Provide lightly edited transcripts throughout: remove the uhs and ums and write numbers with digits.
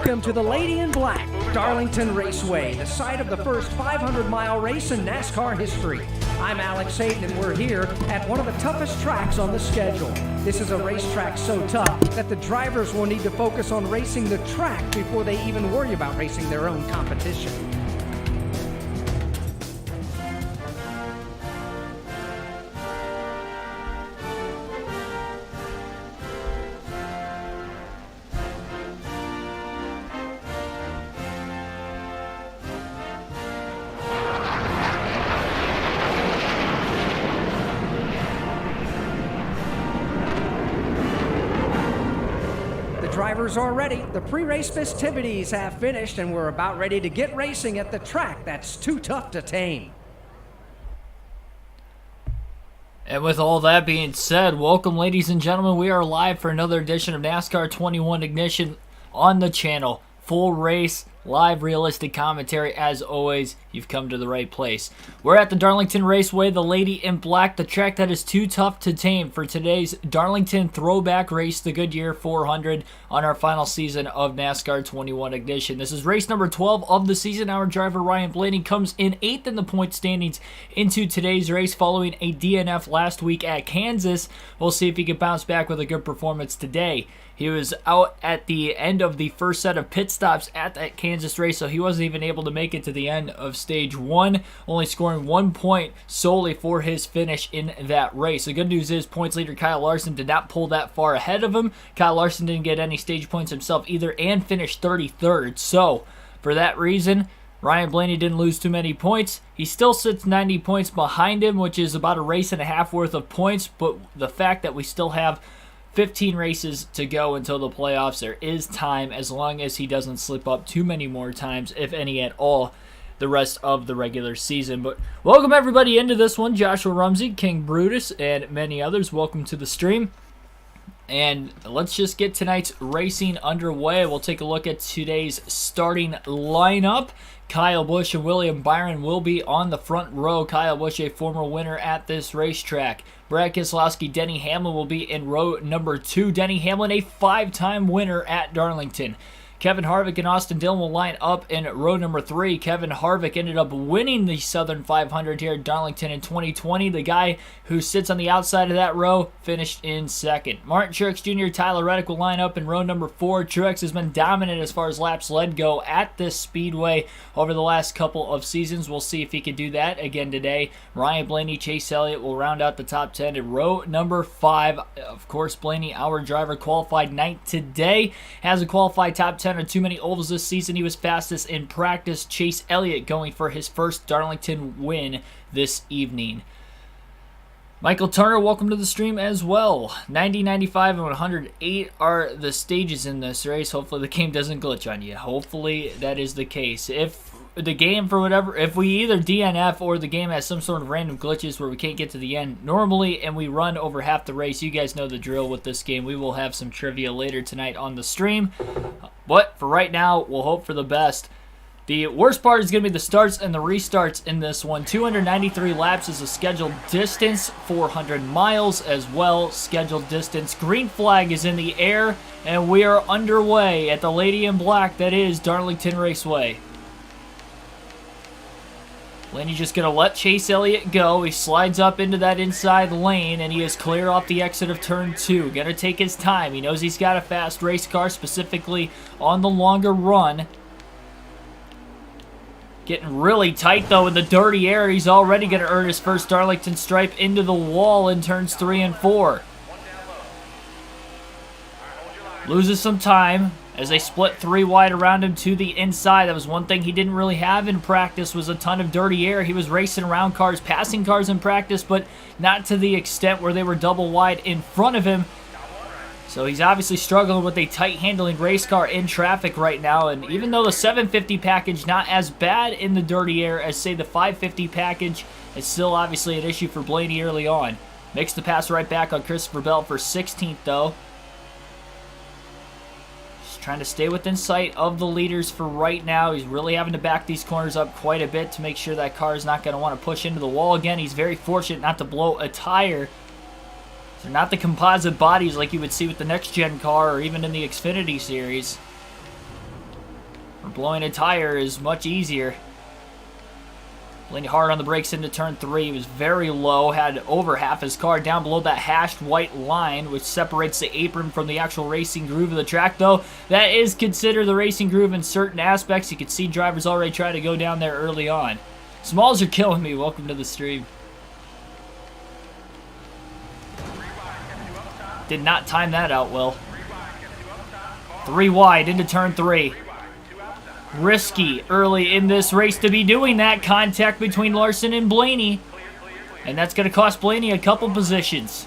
Welcome to the Lady in Black, Darlington Raceway, the site of the first 500-mile race in NASCAR history. I'm Alex Hayden, and we're here at one of the toughest tracks on the schedule. This is a racetrack so tough that the drivers will need to focus on racing the track before they even worry about racing their own competition. Drivers are ready. The pre-race festivities have finished, and we're about ready to get racing at the track that's too tough to tame. And with all that being said, welcome, ladies and gentlemen. We are live for another edition of NASCAR 21 Ignition on the channel. Full race, live, realistic commentary. As always, you've come to the right place. We're at the Darlington Raceway, the Lady in Black, the track that is too tough to tame for today's Darlington Throwback race, the Goodyear 400, on our final season of NASCAR 21 Ignition. This is race number 12 of the season. Our driver, Ryan Blaney, comes in 8th in the point standings into today's race following a DNF last week at Kansas. We'll see if he can bounce back with a good performance today. He was out at the end of the first set of pit stops at that Kansas race, so he wasn't even able to make it to the end of stage 1, only scoring 1 point solely for his finish in that race. The good news is points leader Kyle Larson did not pull that far ahead of him. Kyle Larson didn't get any stage points himself either and finished 33rd. So, for that reason, Ryan Blaney didn't lose too many points. He still sits 90 points behind him, which is about a race and a half worth of points, but the fact that we still have 15 races to go until the playoffs, there is time as long as he doesn't slip up too many more times, if any at all, the rest of the regular season. But welcome everybody into this one. Joshua Rumsey, King Brutus, and many others. Welcome to the stream. And let's just get tonight's racing underway. We'll take a look at today's starting lineup. Kyle Busch and William Byron will be on the front row. Kyle Busch, a former winner at this racetrack. Brad Keselowski, Denny Hamlin will be in row number 2. Denny Hamlin, a 5-time winner at Darlington. Kevin Harvick and Austin Dillon will line up in row number 3. Kevin Harvick ended up winning the Southern 500 here at Darlington in 2020. The guy who sits on the outside of that row finished in 2nd. Martin Truex Jr., Tyler Reddick will line up in row number 4. Truex has been dominant as far as laps led go at this speedway over the last couple of seasons. We'll see if he can do that again today. Ryan Blaney, Chase Elliott will round out the top 10 in row number 5. Of course, Blaney, our driver, qualified 9th today. Has a qualified top 10 or too many ovals this season. He was fastest in practice. Chase Elliott going for his first Darlington win this evening. Michael Turner, welcome to the stream as well. 90, 95, and 108 are the stages in this race. Hopefully the game doesn't glitch on you. Hopefully that is the case. If the game, for whatever, if we either DNF or the game has some sort of random glitches where we can't get to the end normally and we run over half the race, you guys know the drill with this game. We will have some trivia later tonight on the stream. But for right now, we'll hope for the best. The worst part is going to be the starts and the restarts in this one. 293 laps is the scheduled distance, 400 miles as well, scheduled distance. Green flag is in the air, and we are underway at the Lady in Black that is Darlington Raceway. Blaney's just going to let Chase Elliott go. He slides up into that inside lane, and he is clear off the exit of turn 2. Going to take his time. He knows he's got a fast race car, specifically on the longer run. Getting really tight, though, in the dirty air. He's already going to earn his first Darlington stripe into the wall in turns 3 and 4. Loses some time as they split 3 wide around him to the inside. That was one thing he didn't really have in practice, was a ton of dirty air. He was racing around cars, passing cars in practice, but not to the extent where they were double wide in front of him. So he's obviously struggling with a tight-handling race car in traffic right now. And even though the 750 package not as bad in the dirty air as, say, the 550 package, it's still obviously an issue for Blaney early on. Makes the pass right back on Christopher Bell for 16th, though. Trying to stay within sight of the leaders for right now. He's really having to back these corners up quite a bit to make sure that car is not going to want to push into the wall again. He's very fortunate not to blow a tire. They're not the composite bodies like you would see with the next-gen car or even in the Xfinity series. where blowing a tire is much easier. Blaney hard on the brakes into turn 3. He was very low, had over half his car down below that hashed white line, which separates the apron from the actual racing groove of the track, though. That is considered the racing groove in certain aspects. You can see drivers already trying to go down there early on. Smalls are killing me. Welcome to the stream. Did not time that out well. 3 wide into turn 3. Risky early in this race to be doing that. Contact between Larson and Blaney. And that's going to cost Blaney a couple positions.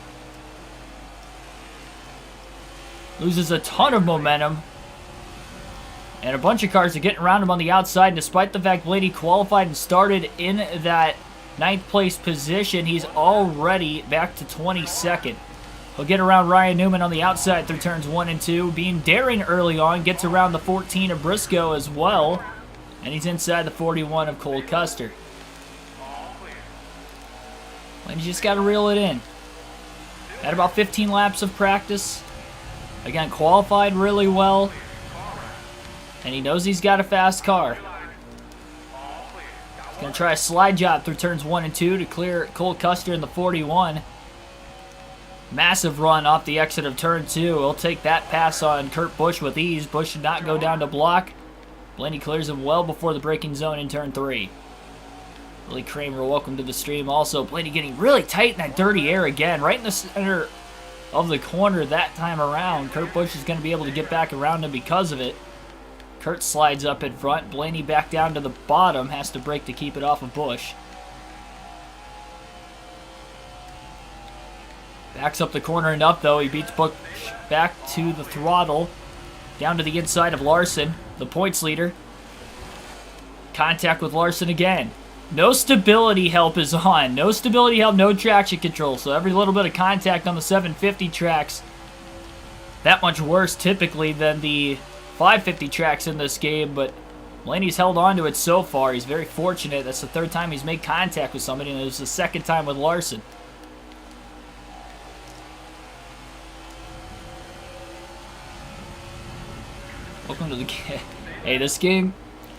Loses a ton of momentum. And a bunch of cars are getting around him on the outside. And despite the fact Blaney qualified and started in that 9th place position, he's already back to 22nd. He'll get around Ryan Newman on the outside through turns 1 and 2. Being daring early on, gets around the 14 of Briscoe as well. And he's inside the 41 of Cole Custer. And you just got to reel it in. Had about 15 laps of practice. Again, qualified really well. And he knows he's got a fast car. He's going to try a slide job through turns 1 and 2 to clear Cole Custer in the 41. Massive run off the exit of turn 2. He'll take that pass on Kurt Busch with ease. Busch should not go down to block. Blaney clears him well before the braking zone in turn 3. Billy Kramer, welcome to the stream. Also, Blaney getting really tight in that dirty air again. Right in the center of the corner that time around. Kurt Busch is going to be able to get back around him because of it. Kurt slides up in front. Blaney back down to the bottom. Has to brake to keep it off of Busch. Backs up the corner enough, though. He beats Busch back to the throttle. Down to the inside of Larson, the points leader. Contact with Larson again. No stability help is on. No stability help, no traction control. So every little bit of contact on the 750 tracks, that much worse typically than the 550 tracks in this game. But Blaney's held on to it so far. He's very fortunate. That's the 3rd time he's made contact with somebody, and it was the 2nd time with Larson. Welcome to the game. Hey, this game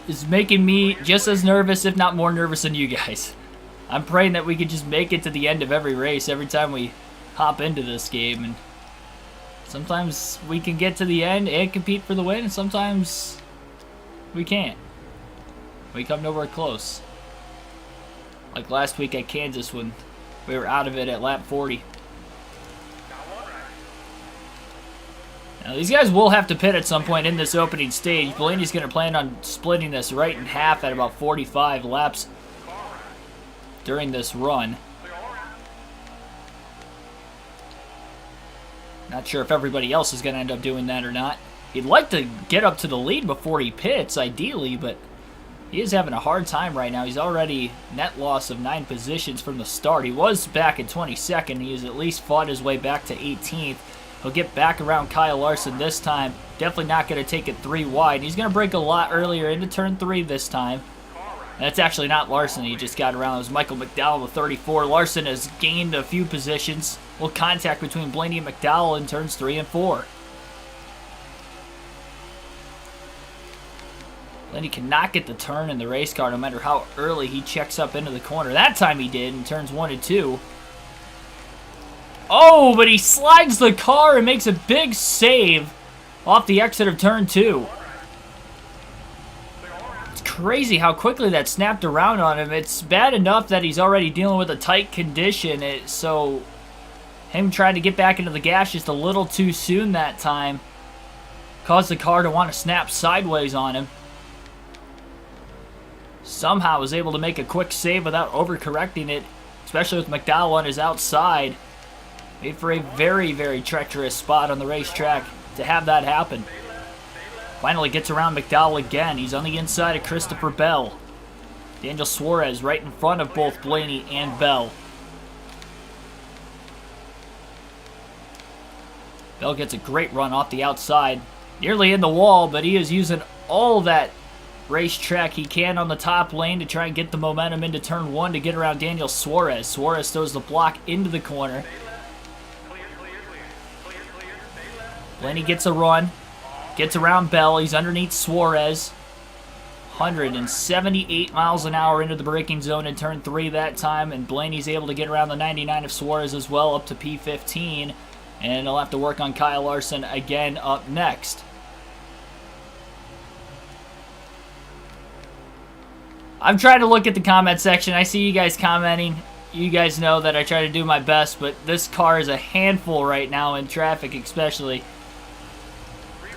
is making me just as nervous, if not more nervous than you guys. I'm praying that we can just make it to the end of every race every time we hop into this game. And sometimes we can get to the end and compete for the win, and sometimes we can't. We come nowhere close. Like last week at Kansas when we were out of it at lap 40. Now, these guys will have to pit at some point in this opening stage. Blaney's going to plan on splitting this right in half at about 45 laps during this run. Not sure if everybody else is going to end up doing that or not. He'd like to get up to the lead before he pits, ideally, but he is having a hard time right now. He's already net loss of 9 positions from the start. He was back in 22nd. He has at least fought his way back to 18th. He'll get back around Kyle Larson this time. Definitely not going to take it 3 wide. He's going to break a lot earlier into turn 3 this time. And that's actually not Larson. He just got around. It was Michael McDowell with 34. Larson has gained a few positions. A little contact between Blaney and McDowell in turns 3 and 4. Blaney cannot get the turn in the race car no matter how early he checks up into the corner. That time he did in turns 1 and 2. Oh, but he slides the car and makes a big save off the exit of turn 2. It's crazy how quickly that snapped around on him. It's bad enough that he's already dealing with a tight condition, so him trying to get back into the gas just a little too soon that time caused the car to want to snap sideways on him. Somehow was able to make a quick save without overcorrecting it, especially with McDowell on his outside. Made for a very, very treacherous spot on the racetrack to have that happen. Finally gets around McDowell again. He's on the inside of Christopher Bell. Daniel Suarez right in front of both Blaney and Bell. Bell gets a great run off the outside. Nearly in the wall, but he is using all that racetrack he can on the top lane to try and get the momentum into turn 1 to get around Daniel Suarez. Suarez throws the block into the corner. Blaney gets a run, gets around Bell. He's underneath Suarez. 178 miles an hour into the braking zone in turn 3 that time, and Blaney's able to get around the 99 of Suarez as well up to P15, and he'll have to work on Kyle Larson again up next. I'm trying to look at the comment section. I see you guys commenting. You guys know that I try to do my best, but this car is a handful right now in traffic especially.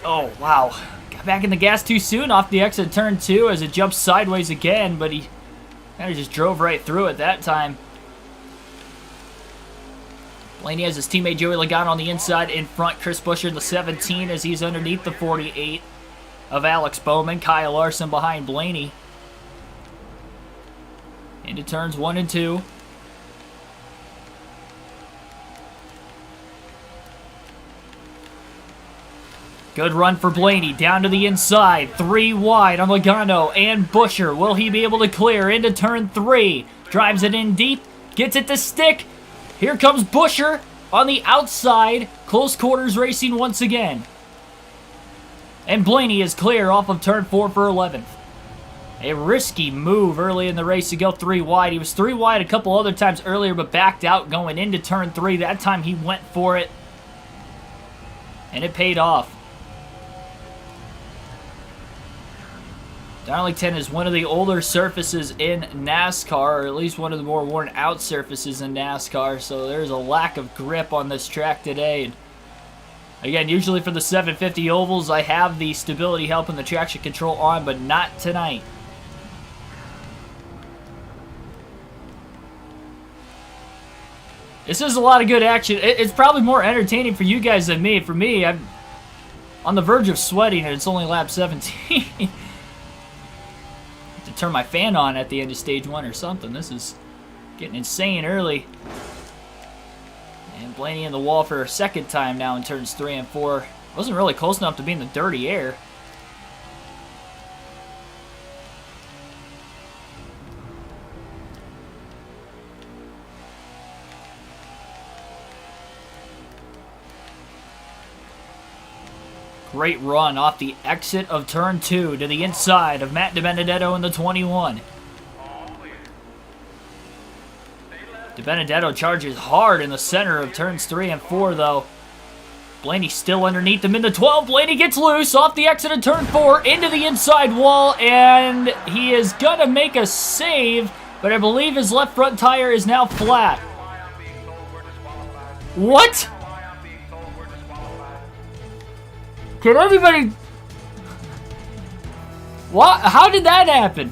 Oh, wow. Got back in the gas too soon off the exit of turn 2 as it jumps sideways again, but he kind of just drove right through it that time. Blaney has his teammate Joey Logano on the inside. In front, Chris Buescher in the 17 as he's underneath the 48 of Alex Bowman. Kyle Larson behind Blaney. Into turns 1 and 2. Good run for Blaney. Down to the inside. 3 wide on Logano and Buescher. Will he be able to clear into turn 3? Drives it in deep. Gets it to stick. Here comes Buescher on the outside. Close quarters racing once again. And Blaney is clear off of turn 4 for 11th. A risky move early in the race to go 3 wide. He was 3 wide a couple other times earlier, but backed out going into turn 3. That time he went for it, and it paid off. Darlington is one of the older surfaces in NASCAR, or at least one of the more worn out surfaces in NASCAR, so there's a lack of grip on this track today. And again, usually for the 750 ovals, I have the stability help and the traction control on, but not tonight. This is a lot of good action. It's probably more entertaining for you guys than me. For me, I'm on the verge of sweating, and it's only lap 17. To turn my fan on at the end of stage 1 or something. This is getting insane early. And Blaney in the wall for a second time now in turns 3 and 4. Wasn't really close enough to be in the dirty air. Great run off the exit of turn 2 to the inside of Matt DiBenedetto in the 21. DiBenedetto charges hard in the center of turns 3 and 4, though. Blaney still underneath him in the 12. Blaney gets loose off the exit of turn 4 into the inside wall, and he is going to make a save, but I believe his left front tire is now flat. What? Can anybody... What? How did that happen?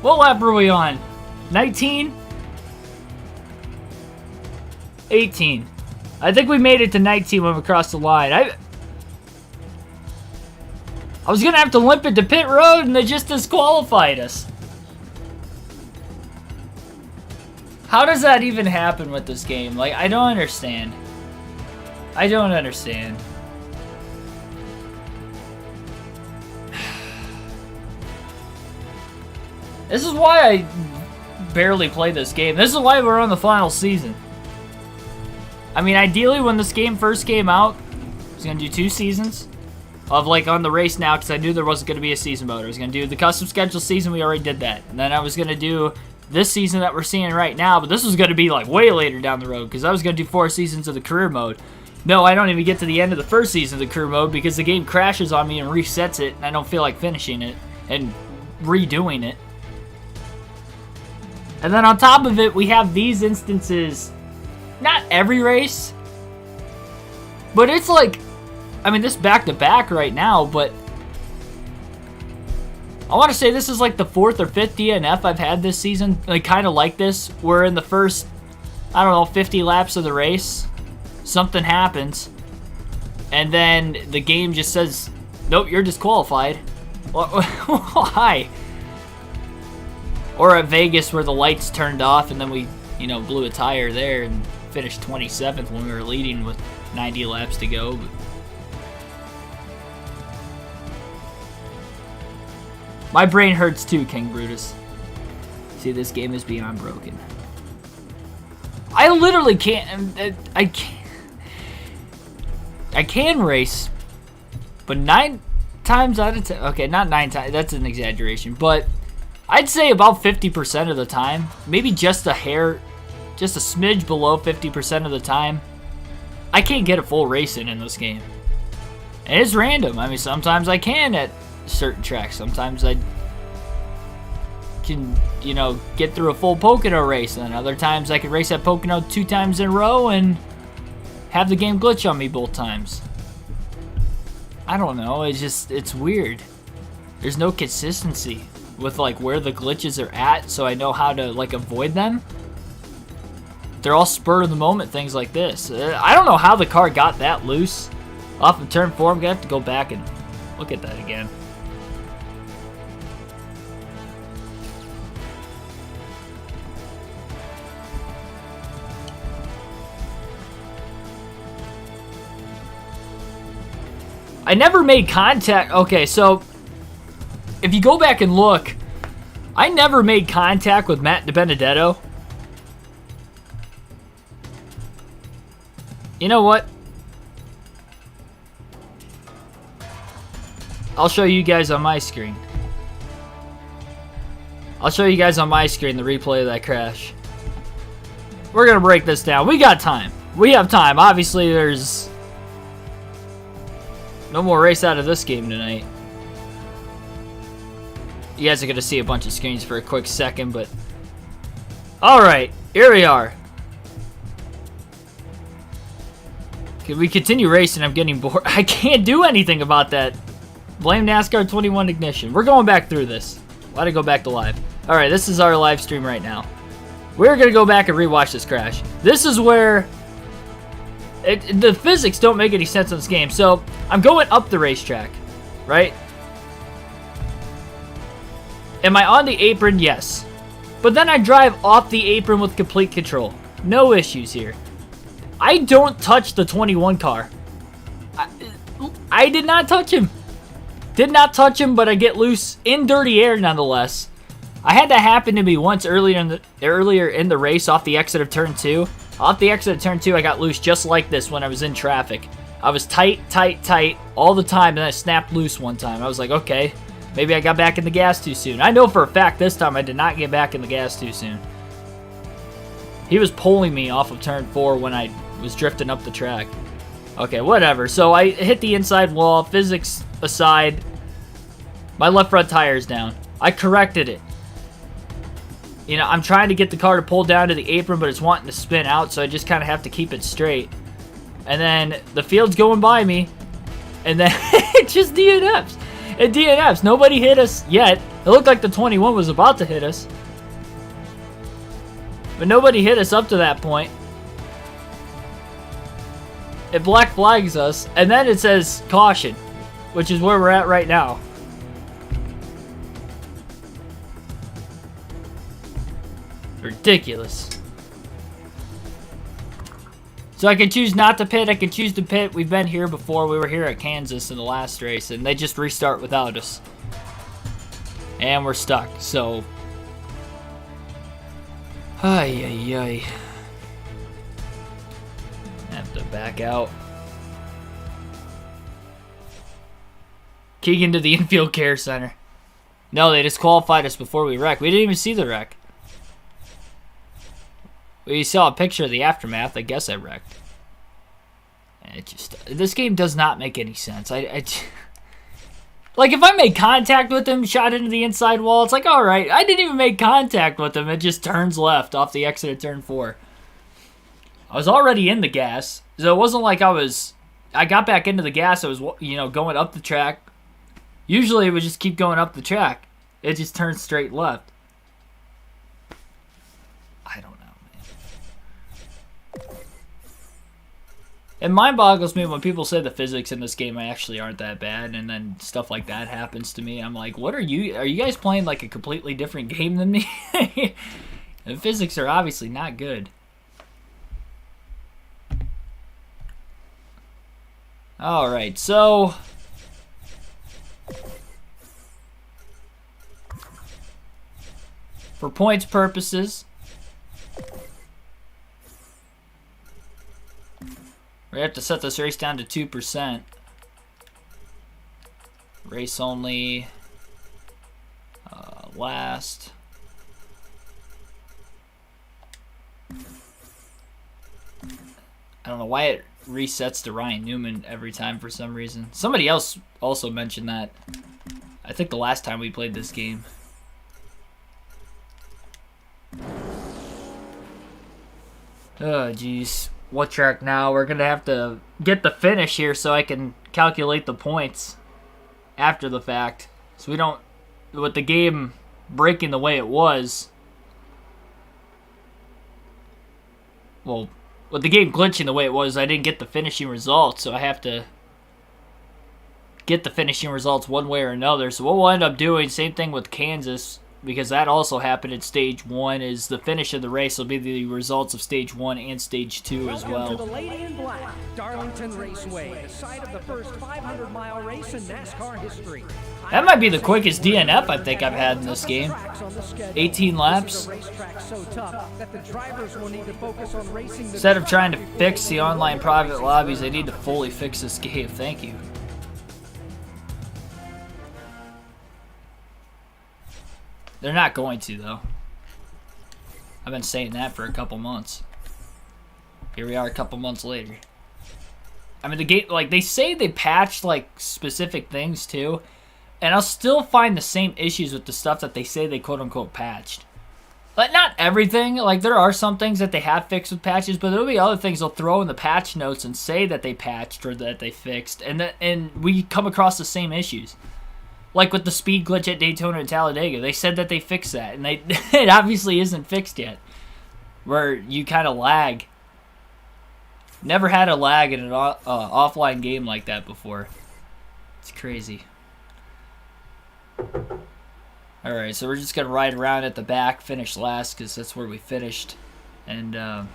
What lap are we on? 19? 18. I think we made it to 19 when we crossed the line. I was going to have to limp it to pit road, and they just disqualified us. How does that even happen with this game? Like, I don't understand. I don't understand. This is why I barely play this game. This is why we're on the final season. I mean, ideally, when this game first came out, I was going to do 2 seasons of, like, on the race now, because I knew there wasn't going to be a season mode. I was going to do the custom schedule season. We already did that. And then I was going to do this season that we're seeing right now, but this was going to be, like, way later down the road, because I was going to do 4 seasons of the career mode. No, I don't even get to the end of the first season of the career mode because the game crashes on me and resets it, and I don't feel like finishing it and redoing it. And then on top of it, we have these instances, not every race, but it's like, I mean, this back-to-back right now, but I want to say this is like the 4th or 5th DNF I've had this season, like kind of like this, where in the first, I don't know, 50 laps of the race, something happens, and then the game just says, nope, you're disqualified. Why? Or at Vegas where the lights turned off and then we, you know, blew a tire there and finished 27th when we were leading with 90 laps to go. But my brain hurts too, King Brutus. See, this game is beyond broken. I literally can't. I can race, But 9 times out of 10, okay, not 9 times, that's an exaggeration, but I'd say about 50% of the time, maybe just a hair, just a smidge below 50% of the time, I can't get a full race in this game. And it's random. I mean, sometimes I can at certain tracks. Sometimes I can, you know, get through a full Pocono race, and then other times I can race at Pocono 2 times in a row and have the game glitch on me both times. I don't know, it's weird. There's no consistency with like where the glitches are at, so I know how to like avoid them. They're all spur of the moment things like this. I don't know how the car got that loose off of turn 4. I'm gonna have to go back and look at that again. I never made contact. Okay, so if you go back and look, I never made contact with Matt DiBenedetto. You know what? I'll show you guys on my screen. I'll show you guys on my screen the replay of that crash. We're going to break this down. We got time. We have time. Obviously, there's no more race out of this game tonight. You guys are going to see a bunch of screens for a quick second, but... Alright, here we are. Can we continue racing? I'm getting bored. I can't do anything about that. Blame NASCAR 21 Ignition. We're going back through this. Why'd I go back to live? Alright, this is our live stream right now. We're going to go back and rewatch this crash. This is where... the physics don't make any sense in this game. So, I'm going up the racetrack, right? Am I on the apron? Yes. But then I drive off the apron with complete control. No issues here. I don't touch the 21 car. I did not touch him. Did not touch him, but I get loose in dirty air nonetheless. I had that happen to me once earlier in the race off the exit of turn 2. Off the exit of turn 2, I got loose just like this when I was in traffic. I was tight all the time, and then I snapped loose one time. I was like, okay, maybe I got back in the gas too soon. I know for a fact this time I did not get back in the gas too soon. He was pulling me off of turn 4 when I was drifting up the track. Okay, whatever. So I hit the inside wall, physics aside. My left front tire is down. I corrected it. You know, I'm trying to get the car to pull down to the apron, but it's wanting to spin out, so I just kind of have to keep it straight. And then the field's going by me, and then it just DNFs. It DNFs. Nobody hit us yet. It looked like the 21 was about to hit us. But nobody hit us up to that point. It black flags us, and then it says caution, which is where we're at right now. Ridiculous. So I can choose not to pit, I can choose to pit. We've been here before. We were here at Kansas in the last race, and they just restart without us. And we're stuck, so... Ay, ay, ay. Have to back out. Keegan to the infield care center. No, they disqualified us before we wrecked. We didn't even see the wreck. We saw a picture of the aftermath. I guess I wrecked. And it just... This game does not make any sense. Like, if I made contact with him, shot into the inside wall, it's like, alright. I didn't even make contact with him. It just turns left off the exit of turn 4. I was already in the gas. So it wasn't like I got back into the gas. I was, you know, going up the track. Usually it would just keep going up the track. It just turns straight left. I don't know, man. It mind boggles me when people say the physics in this game actually aren't that bad, and then stuff like that happens to me. I'm like, what are you guys playing like a completely different game than me? The physics are obviously not good. Alright, so... For points purposes, we have to set this race down to 2%. Race only. Last. I don't know why it resets to Ryan Newman every time for some reason. Somebody else also mentioned that. I think the last time we played this game. Oh, jeez. What track now? We're going to have to get the finish here so I can calculate the points after the fact. So we don't... With the game breaking the way it was... Well, with the game glitching the way it was, I didn't get the finishing results, so I have to get the finishing results one way or another. So what we'll end up doing, same thing with Kansas, because that also happened at Stage 1, is the finish of the race will be the results of Stage 1 and Stage 2 as well. Welcome to the Lady in Black, Darlington Raceway, the site of the first 500-mile race in NASCAR history. That might be the quickest DNF I think I've had in this game. 18 laps. Instead of trying to fix the online private lobbies, I need to fully fix this game. Thank you. They're not going to, though. I've been saying that for a couple months. Here we are a couple months later. I mean, the game, like, they say they patched, like, specific things, too. And I'll still find the same issues with the stuff that they say they quote-unquote patched. Like, not everything. Like, there are some things that they have fixed with patches, but there'll be other things they'll throw in the patch notes and say that they patched or that they fixed. And we come across the same issues. Like with the speed glitch at Daytona and Talladega. They said that they fixed that, and it obviously isn't fixed yet. Where you kind of lag. Never had a lag in an offline game like that before. It's crazy. Alright, so we're just going to ride around at the back, finish last, because that's where we finished. And, man,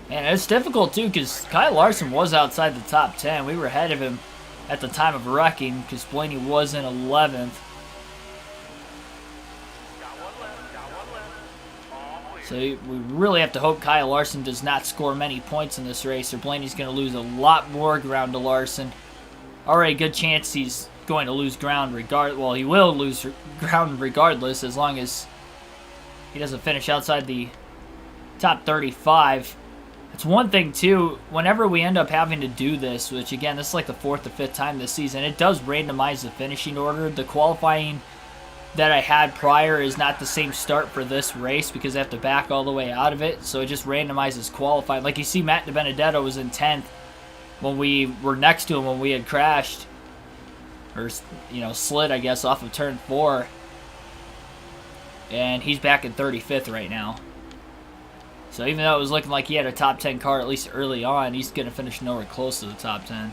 it's difficult, too, because Kyle Larson was outside the top 10. We were ahead of him at the time of wrecking, because Blaney was in 11th. So we really have to hope Kyle Larson does not score many points in this race, or Blaney's going to lose a lot more ground to Larson. Already a good chance he's going to lose ground well, he will lose ground regardless, as long as he doesn't finish outside the top 35. It's one thing, too, whenever we end up having to do this, which, again, this is like the 4th or 5th time this season, it does randomize the finishing order. The qualifying that I had prior is not the same start for this race because I have to back all the way out of it, so it just randomizes qualifying. Like you see, Matt DiBenedetto was in 10th when we were next to him when we had crashed, or, you know, slid, I guess, off of turn 4, and he's back in 35th right now. So even though it was looking like he had a top 10 car at least early on, he's going to finish nowhere close to the top 10.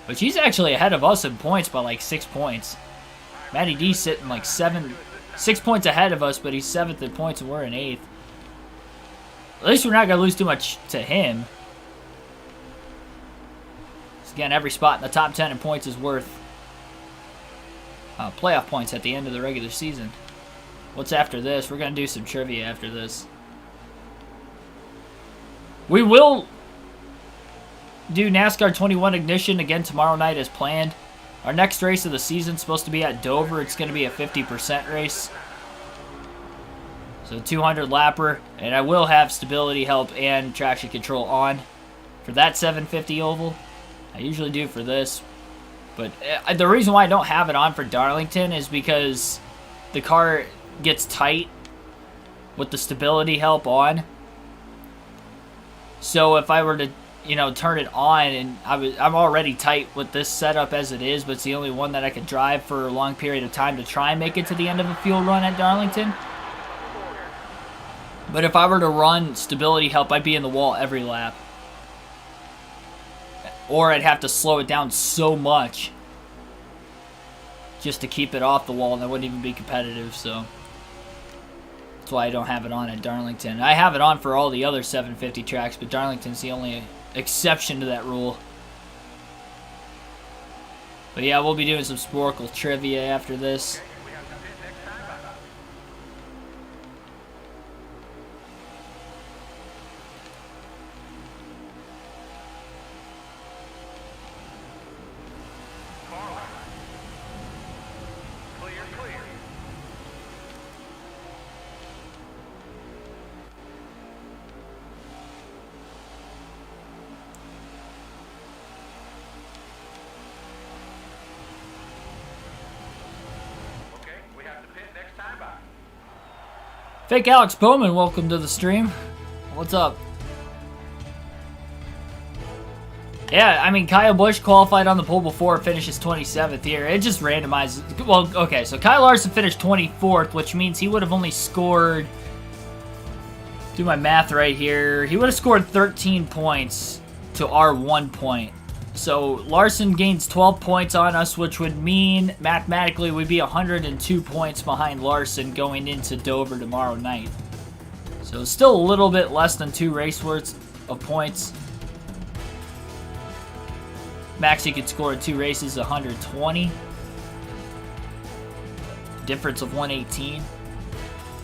But he's actually ahead of us in points by like 6 points. Matty D's sitting like 6 points ahead of us, but he's 7th in points and we're in 8th. At least we're not going to lose too much to him. So again, every spot in the top 10 in points is worth playoff points at the end of the regular season. What's after this? We're going to do some trivia after this. We will do NASCAR 21 Ignition again tomorrow night as planned. Our next race of the season is supposed to be at Dover. It's going to be a 50% race. So 200 lapper. And I will have stability help and traction control on for that 750 oval. I usually do for this. But the reason why I don't have it on for Darlington is because the car gets tight with the stability help on. So if I were to, you know, turn it on, and I'm already tight with this setup as it is, but it's the only one that I could drive for a long period of time to try and make it to the end of a fuel run at Darlington. But if I were to run stability help, I'd be in the wall every lap. Or I'd have to slow it down so much just to keep it off the wall, and that wouldn't even be competitive, so that's why I don't have it on at Darlington. I have it on for all the other 750 tracks, but Darlington's the only exception to that rule. But yeah, we'll be doing some Sporkle trivia after this. Fake Alex Bowman, welcome to the stream. What's up? Yeah, I mean, Kyle Busch qualified on the pole before, finishes 27th here. It just randomizes. Well, okay, so Kyle Larson finished 24th, which means he would have only scored, do my math right here, he would have scored 13 points to our 1 point. So Larson gains 12 points on us, which would mean mathematically we'd be 102 points behind Larson going into Dover tomorrow night. So still a little bit less than 2 race worths of points. Max, he could score in 2 races, 120. Difference of 118.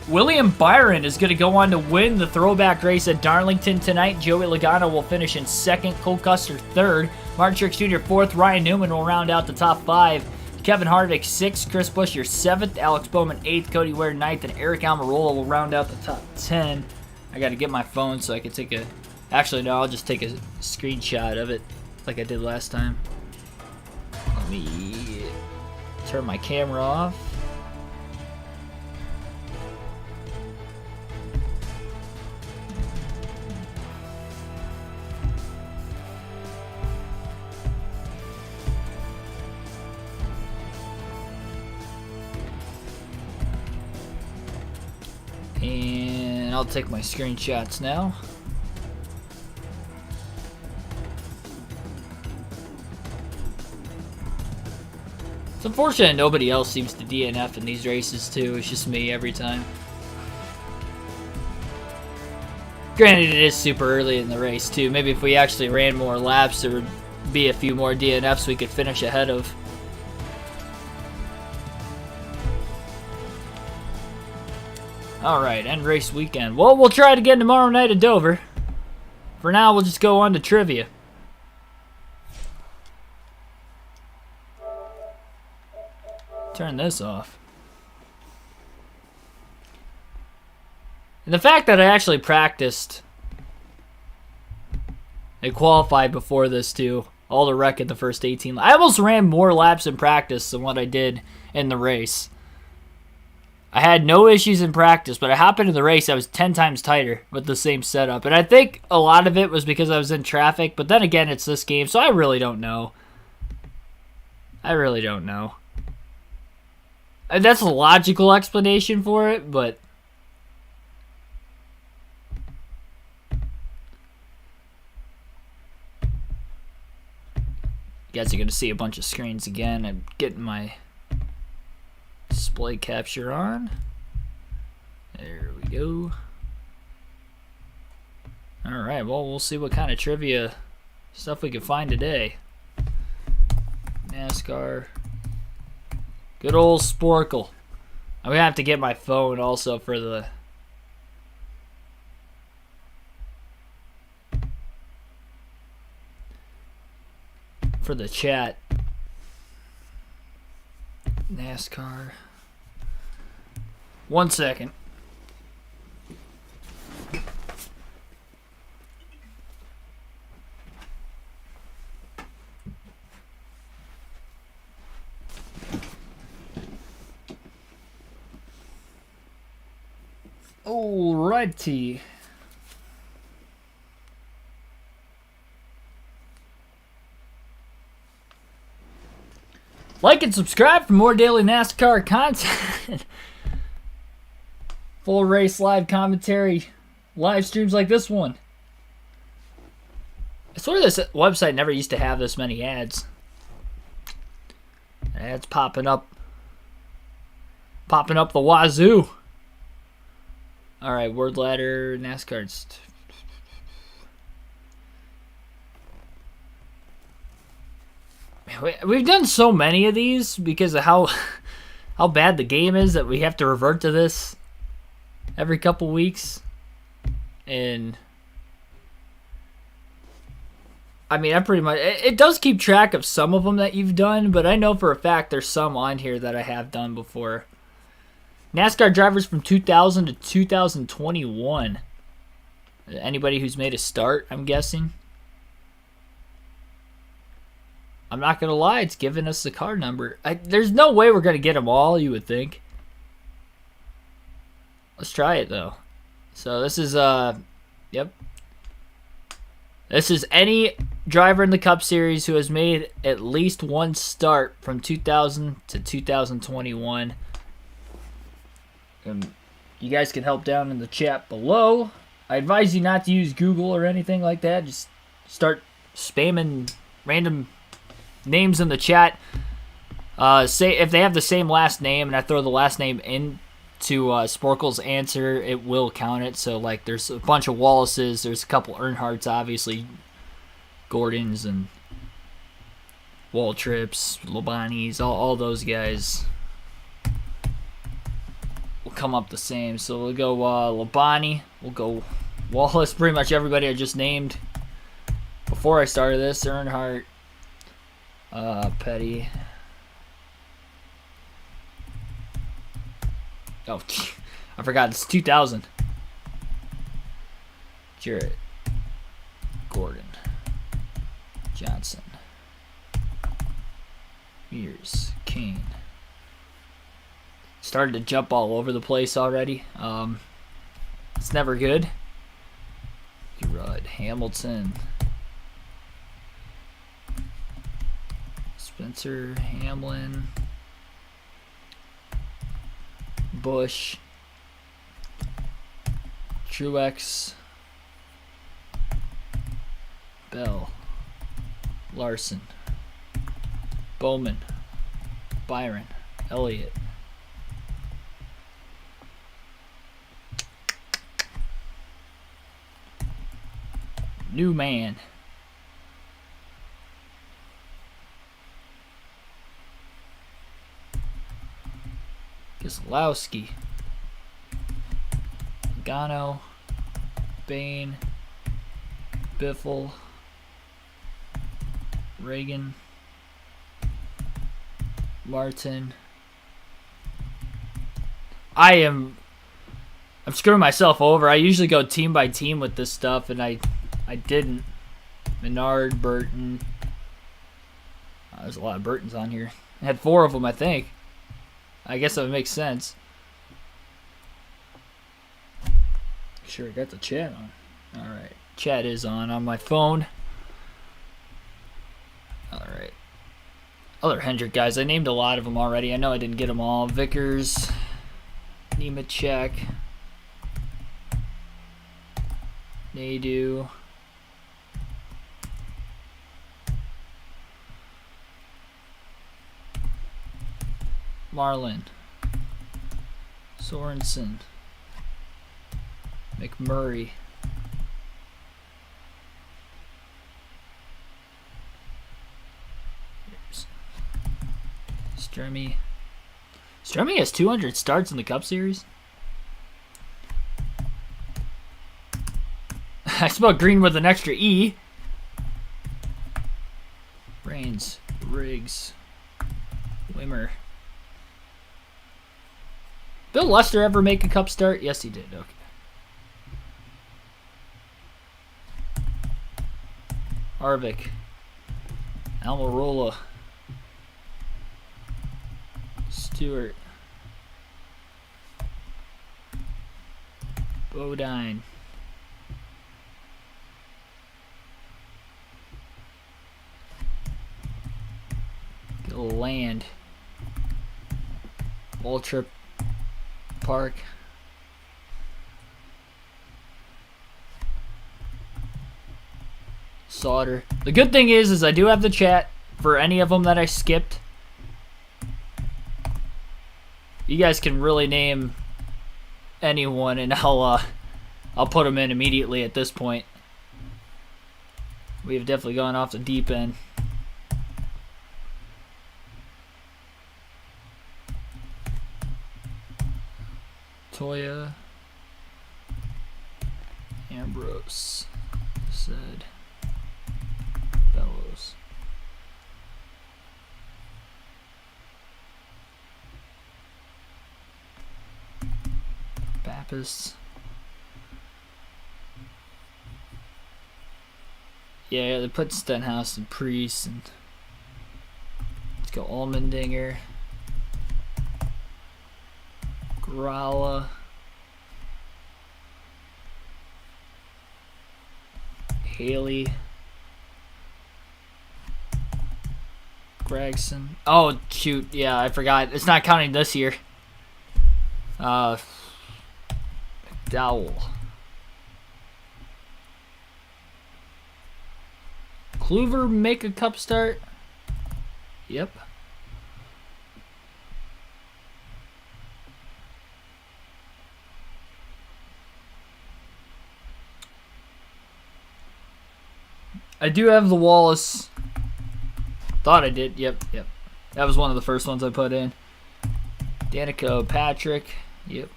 William Byron is going to go on to win the throwback race at Darlington tonight. Joey Logano will finish in 2nd, Cole Custer 3rd, Martin Truex Jr. 4th, Ryan Newman will round out the top 5, Kevin Harvick 6th, Chris Buescher 7th, Alex Bowman 8th, Cody Ware 9th, and Eric Almirola will round out the top 10. I got to get my phone so I can take a... Actually, no, I'll just take a screenshot of it like I did last time. Let me turn my camera off. And I'll take my screenshots now. It's unfortunate nobody else seems to DNF in these races too. It's just me every time. Granted, it is super early in the race too. Maybe if we actually ran more laps, there would be a few more DNFs we could finish ahead of. Alright, end race weekend. Well, we'll try it again tomorrow night at Dover. For now, we'll just go on to trivia. Turn this off. And the fact that I actually practiced and qualified before this too. All the wreck in the first 18. I almost ran more laps in practice than what I did in the race. I had no issues in practice, but I hopped into the race, I was 10 times tighter with the same setup. And I think a lot of it was because I was in traffic, but then again, it's this game, so I really don't know. I really don't know. And that's a logical explanation for it, but... You guys are going to see a bunch of screens again. I'm getting my display capture on. There we go. Alright, well, we'll see what kind of trivia stuff we can find today. NASCAR. Good old Sporkle. I'm going to have to get my phone also for the... chat. NASCAR. 1 second. Alrighty. Like and subscribe for more daily NASCAR content. Full race live commentary, live streams like this one. I swear this website never used to have this many ads. Ads popping up the wazoo. Alright, word ladder, NASCAR. We've done so many of these because of how bad the game is that we have to revert to this every couple weeks. And I mean, I pretty much, it does keep track of some of them that you've done, but I know for a fact there's some on here that I have done before. NASCAR drivers from 2000 to 2021. Anybody who's made a start, I'm guessing. I'm not going to lie, it's giving us the car number. There's no way we're going to get them all, you would think. Let's try it though. So this is yep. This is any driver in the Cup Series who has made at least one start from 2000 to 2021. And you guys can help down in the chat below. I advise you not to use Google or anything like that. Just start spamming random names in the chat. Say if they have the same last name and I throw the last name into Sporkle's answer, it will count it. So like there's a bunch of Wallaces, there's a couple Earnhardts, obviously, Gordons and Waltrips, Lobanis, all those guys will come up the same. So we'll go Labani, we'll go Wallace, pretty much everybody I just named before I started this. Earnhardt, Petty. Oh, I forgot, it's 2000. Jarrett, Gordon, Johnson, Mears, Kane. Started to jump all over the place already. It's never good. Rudd, Hamilton, Spencer, Hamlin, Bush, Truex, Bell, Larson, Bowman, Byron, Elliott. Newman. Keselowski. Gano. Bain. Biffle. Reagan. Martin. I'm screwing myself over. I usually go team by team with this stuff, and I didn't. Menard, Burton. There's a lot of Burtons on here. I had 4 of them, I think. I guess that would make sense. Sure, I got the chat on. Alright. Chat is on my phone. Alright. Other Hendrick guys. I named a lot of them already. I know I didn't get them all. Vickers. Nemechek. Nadu. Marlin, Sorensen, McMurray, Stremme. Stremme has 200 starts in the Cup Series. I spelled green with an extra E. Brains, Riggs, Wimmer. Bill Lester ever make a Cup start? Yes, he did. Okay. Harvick. Almirola. Stewart. Bodine. Land. Waltrip. Park. Sauter. The good thing is I do have the chat for any of them that I skipped. You guys can really name anyone, and I'll put them in immediately at this point. We have definitely gone off the deep end. Toya, Ambrose, said, Bellows, Pappas. Yeah, they put Stenhouse and Priest, and let's go Allmendinger. Gralla, Haley. Gregson. Oh, shoot. Yeah, I forgot. It's not counting this year. McDowell. Kluver make a cup start? Yep. I do have the Wallace. Thought I did. Yep. That was one of the first ones I put in. Danica Patrick. Yep.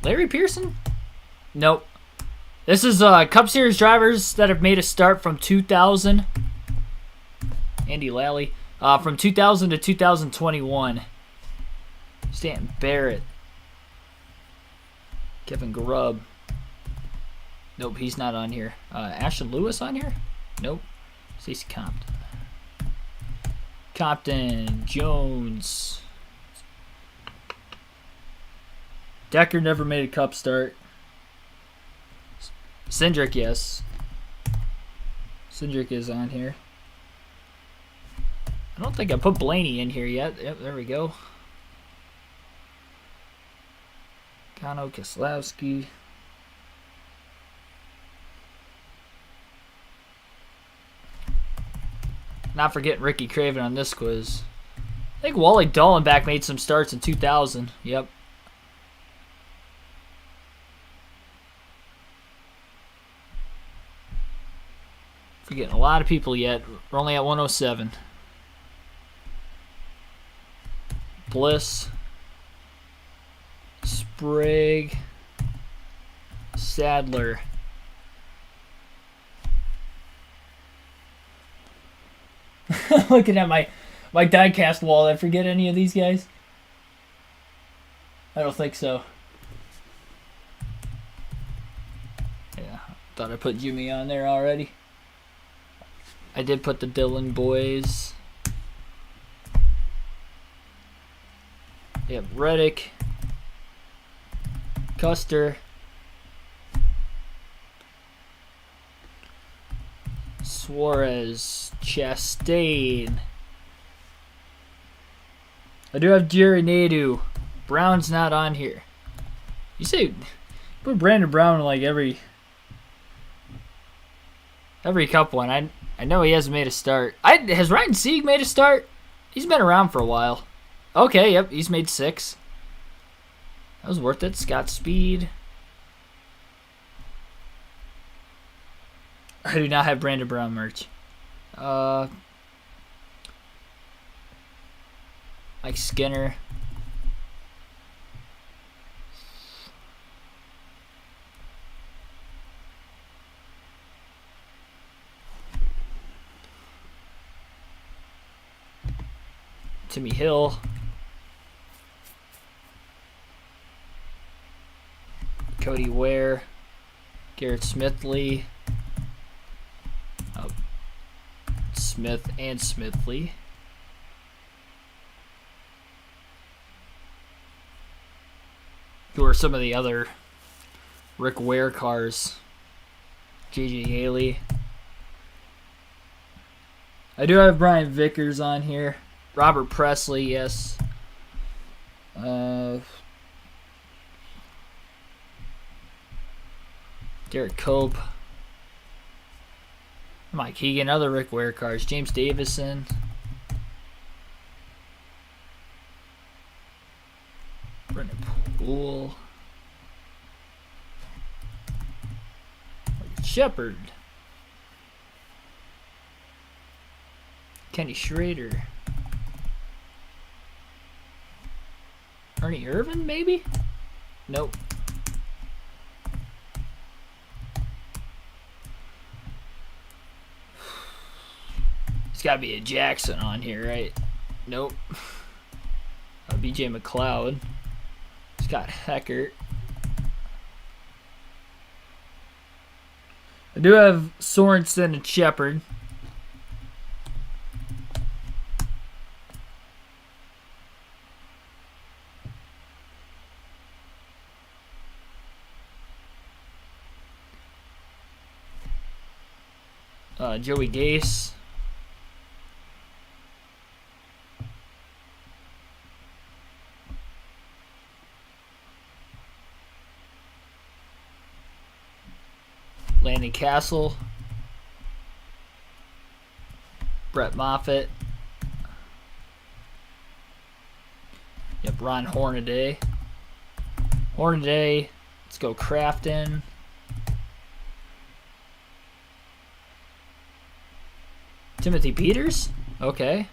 Larry Pearson? Nope. This is Cup Series drivers that have made a start from 2000. Andy Lally. From 2000 to 2021. Stanton Barrett. Kevin Grubb. Nope, he's not on here. Ashton Lewis on here? Nope. Stacey Compton. Compton. Jones. Decker never made a cup start. Cindric, yes. Cindric is on here. I don't think I put Blaney in here yet. Yep, there we go. Kano Keselowski. Not forgetting Ricky Craven on this quiz. I think Wally Dallenbach made some starts in 2000. Yep. Forgetting a lot of people yet. We're only at 107. Bliss. Sprague. Sadler. Looking at my diecast wall, did I forget any of these guys? I don't think so. Yeah, thought I put Jimmy on there already. I did put the Dillon boys. Yep, Reddick. Custer. Suarez. Chastain. I do have Jerry Nadeau. Brown's not on here. You say put Brandon Brown in like every cup one. I know he hasn't made a start. Has Ryan Sieg made a start? He's been around for a while. Okay, yep, he's made 6. That was worth it. Scott Speed. I do not have Brandon Brown merch. Mike Skinner. Timmy Hill. Cody Ware. Garrett Smithley. Smith and Smithley. Who are some of the other Rick Ware cars? JJ Haley. I do have Brian Vickers on here. Robert Presley, yes. Derek Cope. Mike Hegan, other Rick Ware cars. James Davison. Brendan Poole. Shepard. Kenny Schrader. Ernie Irvin, maybe? Nope. It's got to be a Jackson on here, right? Nope. BJ McLeod. Scott Heckert. I do have Sorensen and Shepard. Joey Gase. Landon Castle. Brett Moffitt. Yep, Ron Hornaday. Hornaday. Let's go Crafton. Timothy Peters? Okay.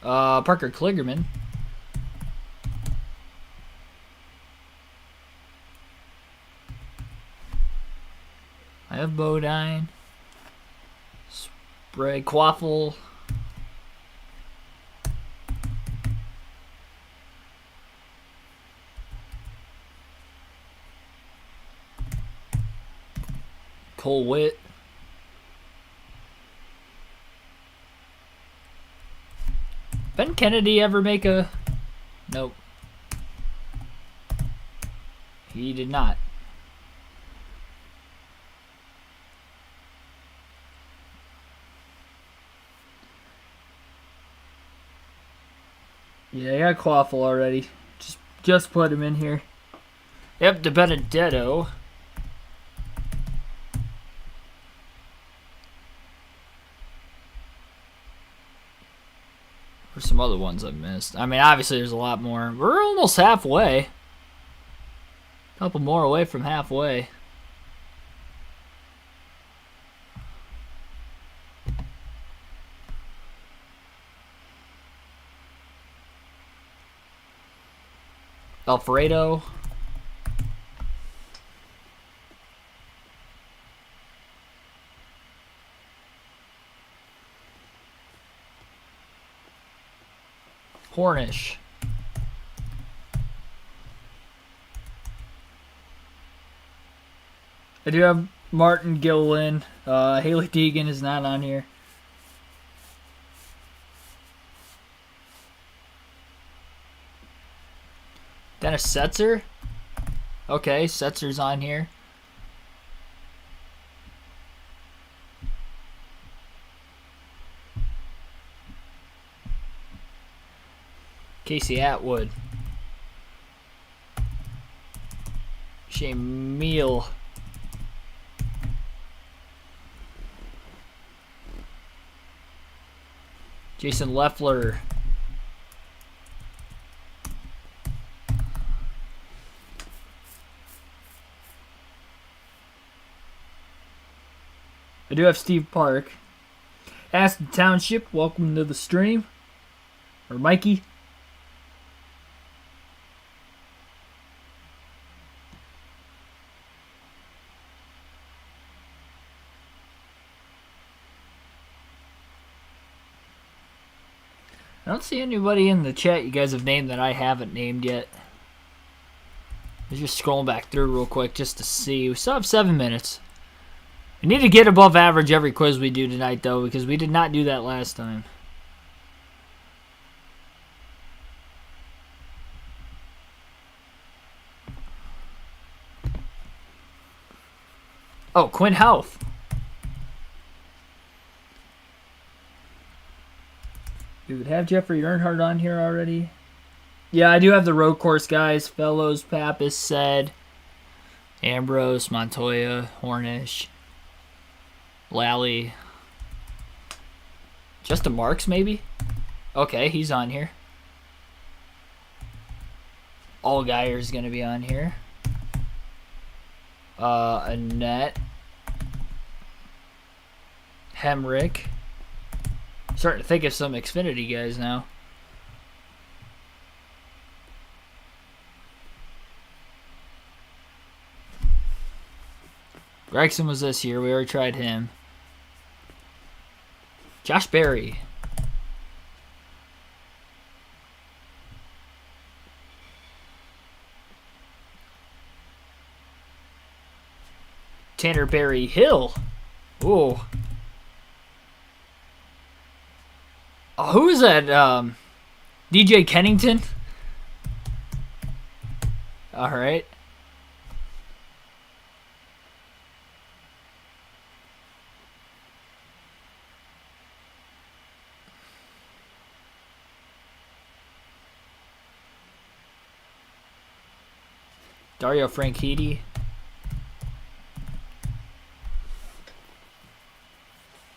Parker Kligerman. I have Bodine. Sprague Quaffle. Cole Witt. Ben Kennedy ever make a... Nope. He did not. Yeah, I got Quaffle already. Just put him in here. Yep, De Benedetto. There's some other ones I missed. I mean, obviously there's a lot more. We're almost halfway. A couple more away from halfway. Alfredo. Hornish. I do have Martin Gilliland. Haley Deegan is not on here. Dennis Setzer. Okay, Setzer's on here. Casey Atwood. Shane Meal. Jason Leffler. I do have Steve Park. Aston Township, welcome to the stream. Or Mikey. I don't see anybody in the chat you guys have named that I haven't named yet. I'm just scrolling back through real quick just to see. We still have 7 minutes. We need to get above average every quiz we do tonight, though, because we did not do that last time. Oh, Quinn Houff. We would have Jeffrey Earnhardt on here already. Yeah, I do have the road course guys. Fellows, Pappas, Said, Ambrose, Montoya, Hornish, Lally. Justin Marks, maybe? Okay, he's on here. Allgeier's going to be on here. Annette. Hemrick. Starting to think of some Xfinity guys now. Gregson was this year. We already tried him. Josh Berry. Tanner Berry Hill. Ooh. Oh, who is that? DJ Kennington? Alright. Dario Franchitti.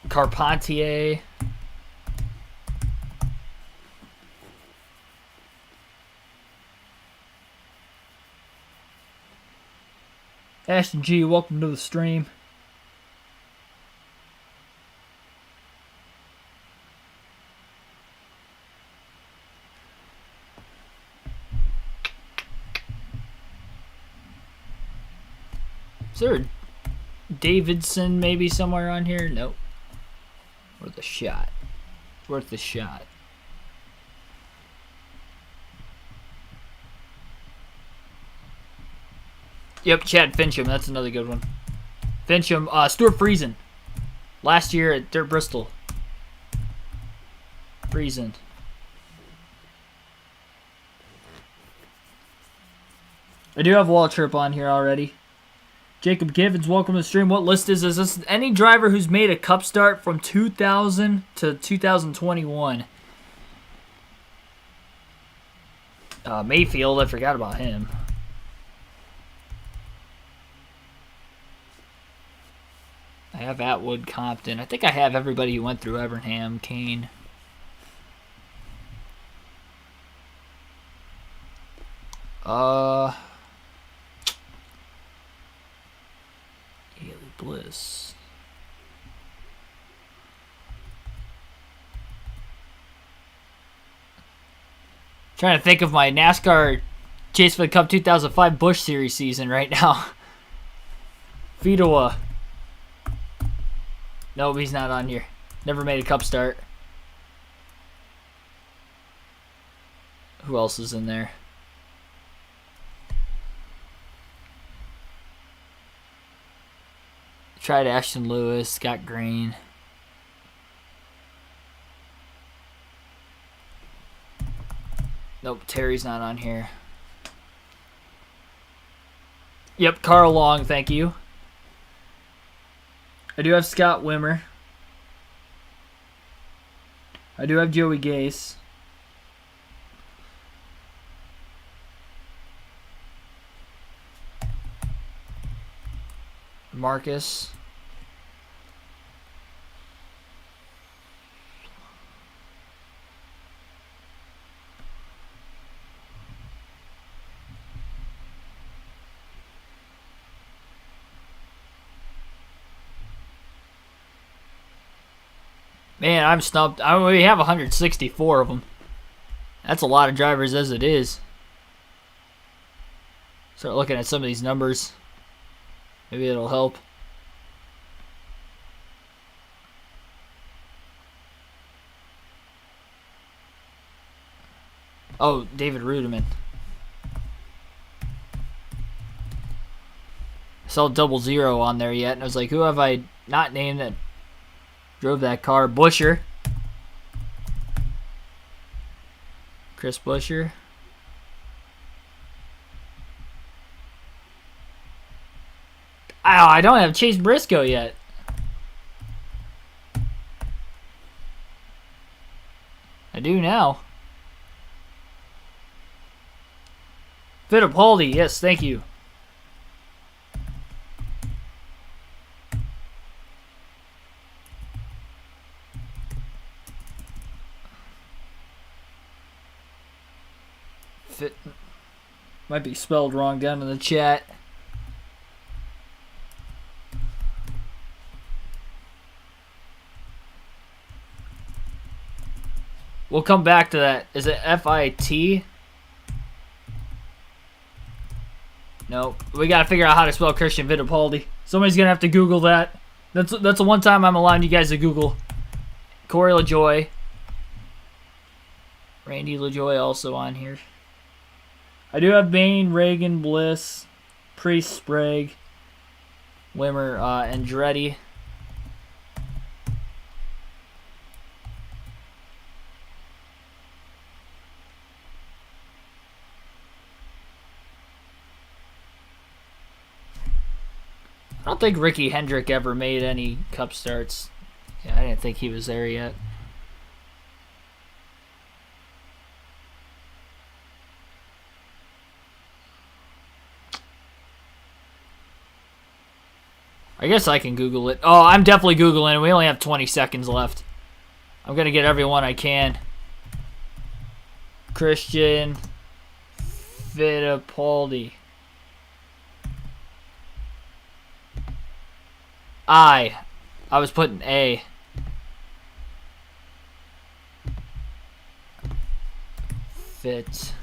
Carpentier. Ashton G, welcome to the stream. Is there a Davidson maybe somewhere on here? Nope. Worth a shot. Worth a shot. Yep, Chad Fincham. That's another good one. Fincham. Stuart Friesen. Last year at Dirt Bristol. Friesen. I do have Waltrip on here already. Jacob Givens, welcome to the stream. What list is this? This is any driver who's made a cup start from 2000 to 2021. Mayfield, I forgot about him. I have Atwood, Compton. I think I have everybody who went through Evernham, Kane. Haley Bliss. Trying to think of my NASCAR Chase for the Cup 2005 Busch Series season right now. Fidoa. Nope, he's not on here. Never made a cup start. Who else is in there? Tried Ashton Lewis, Scott Green. Nope, Terry's not on here. Yep, Carl Long, thank you. I do have Scott Wimmer. I do have Joey Gase. Marcus. Man, I'm stumped. We have 164 of them. That's a lot of drivers as it is. Start looking at some of these numbers. Maybe it'll help. Oh, David Rudiman. I saw 00 on there yet, and I was like, who have I not named that drove that car? Busher. Chris Busher. Oh, I don't have Chase Briscoe yet. I do now. Fittipaldi, yes, thank you. Might be spelled wrong down in the chat. We'll come back to that. Is it F-I-T? No. We gotta figure out how to spell Christian Fittipaldi. Somebody's gonna have to Google that. That's the one time I'm allowing you guys to Google. Corey LaJoy. Randy LaJoy also on here. I do have Bain, Reagan, Bliss, Priest, Sprague, Wimmer, Andretti. I don't think Ricky Hendrick ever made any cup starts. Yeah, I didn't think he was there yet. I guess I can Google it. Oh, I'm definitely Googling it. We only have 20 seconds left. I'm going to get everyone I can. Christian Fittipaldi. I was putting A. Fit.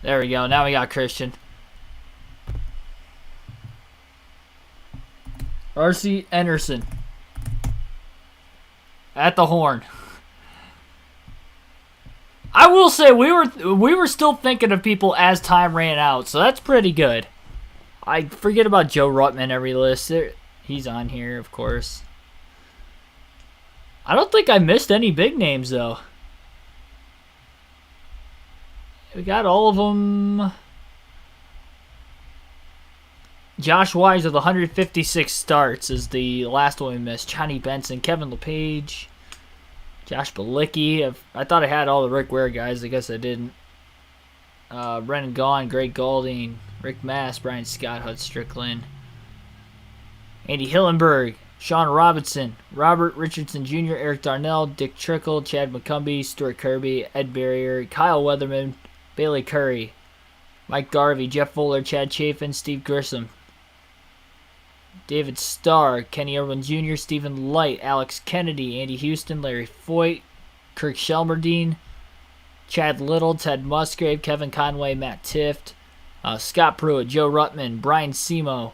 There we go. Now we got Christian. R.C. Anderson. At the horn. I will say we were still thinking of people as time ran out, so that's pretty good. I forget about Joe Ruttman every list. He's on here, of course. I don't think I missed any big names, though. We got all of them. Josh Wise with 156 starts is the last one we missed. Johnny Benson, Kevin LePage, Josh Balicki. I thought I had all the Rick Ware guys. I guess I didn't. Brennan Gaughan, Greg Galding, Rick Mass, Brian Scott, Hud Strickland, Andy Hillenberg, Sean Robinson, Robert Richardson Jr., Eric Darnell, Dick Trickle, Chad McCumbee, Stuart Kirby, Ed Barrier, Kyle Weatherman, Bailey Curry, Mike Garvey, Jeff Fuller, Chad Chafin, Steve Grissom, David Starr, Kenny Irwin Jr., Stephen Light, Alex Kennedy, Andy Houston, Larry Foyt, Kirk Shelmerdine, Chad Little, Ted Musgrave, Kevin Conway, Matt Tift, Scott Pruitt, Joe Ruttman, Brian Semo,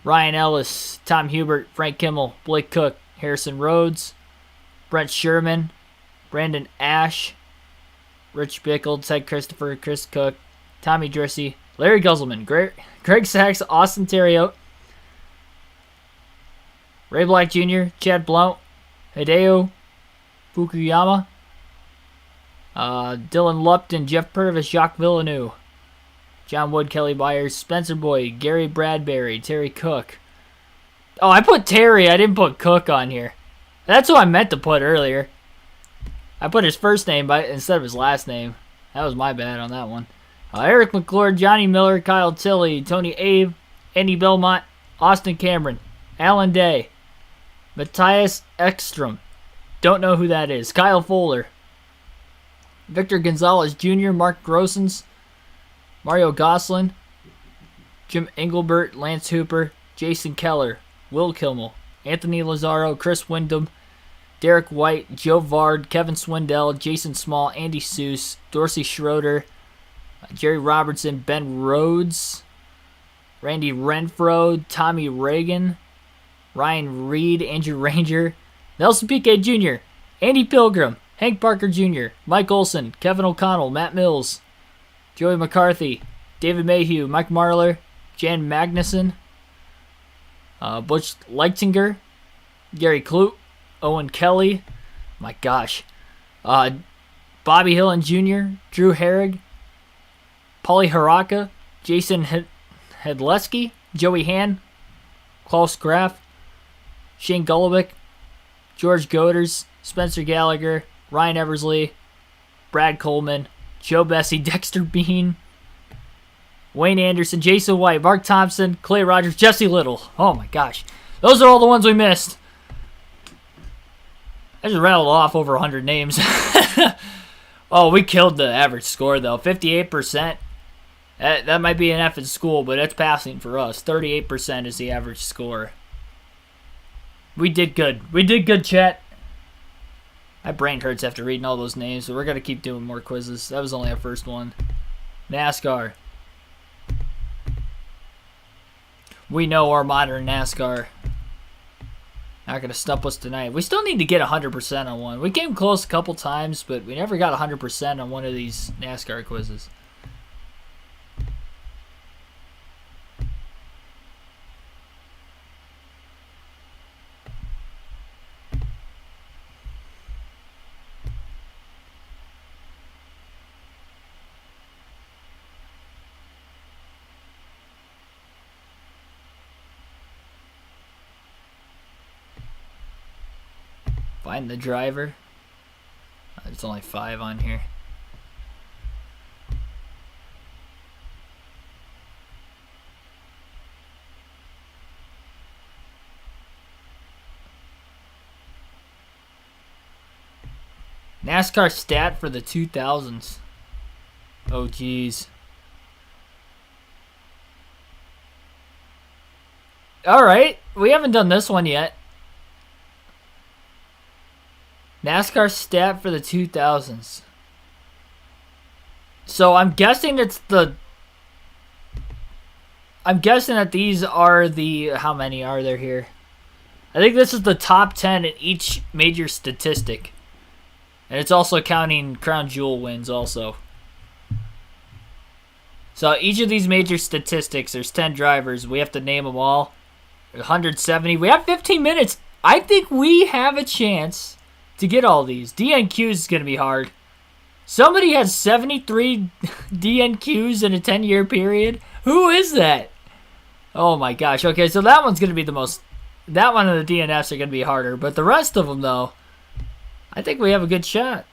Ryan Ellis, Tom Hubert, Frank Kimmel, Blake Cook, Harrison Rhodes, Brent Sherman, Brandon Ash, Rich Bickle, Ted Christopher, Chris Cook, Tommy Drissy, Larry Guzzelman, Greg Sachs, Austin Theriot, Ray Black Jr., Chad Blount, Hideo Fukuyama, Dylan Lupton, Jeff Purvis, Jacques Villeneuve, John Wood, Kelly Byers, Spencer Boyd, Gary Bradbury, Terry Cook. Oh, I put Terry. I didn't put Cook on here. That's who I meant to put earlier. I put his first name instead of his last name. That was my bad on that one. Eric McClure, Johnny Miller, Kyle Tilley, Tony Abe, Andy Belmont, Austin Cameron, Alan Day, Matthias Ekstrom. Don't know who that is. Kyle Fuller, Victor Gonzalez Jr., Mark Grossens, Mario Goslin, Jim Engelbert, Lance Hooper, Jason Keller, Will Kimmel, Anthony Lazaro, Chris Wyndham, Derek White, Joe Vard, Kevin Swindell, Jason Small, Andy Seuss, Dorsey Schroeder, Jerry Robertson, Ben Rhodes, Randy Renfro, Tommy Reagan, Ryan Reed, Andrew Ranger, Nelson Piquet Jr., Andy Pilgrim, Hank Parker Jr., Mike Olson, Kevin O'Connell, Matt Mills, Joey McCarthy, David Mayhew, Mike Marler, Jan Magnuson, Butch Leichtinger, Gary Kloot, Owen Kelly, my gosh, Bobby Hillen Jr., Drew Herrig, Paulie Haraka, Jason Hedleski, Joey Han, Klaus Graf, Shane Golovic, George Goders, Spencer Gallagher, Ryan Eversley, Brad Coleman, Joe Bessie, Dexter Bean, Wayne Anderson, Jason White, Mark Thompson, Clay Rogers, Jesse Little. Oh my gosh. Those are all the ones we missed. I just rattled off over 100 names. Oh, we killed the average score, though. 58%. That might be an F in school, but it's passing for us. 38% is the average score. We did good. We did good, chat. My brain hurts after reading all those names, so we're going to keep doing more quizzes. That was only our first one. NASCAR. We know our modern NASCAR. Not going to stump us tonight. We still need to get 100% on one. We came close a couple times, but we never got 100% on one of these NASCAR quizzes. Find the driver. There's only 5 on here. NASCAR stat for the 2000s. Oh, geez. All right. We haven't done this one yet. NASCAR stat for the 2000s. So I'm guessing it's the... I'm guessing that these are the... How many are there here? I think this is the top 10 in each major statistic. And it's also counting Crown Jewel wins also. So each of these major statistics, there's 10 drivers. We have to name them all. 170. We have 15 minutes. I think we have a chance to get all these. DNQs is going to be hard. Somebody has 73 DNQs in a 10-year period. Who is that? Oh my gosh. Okay, so that one's going to be the most... That one and the DNFs are going to be harder. But the rest of them, though, I think we have a good shot.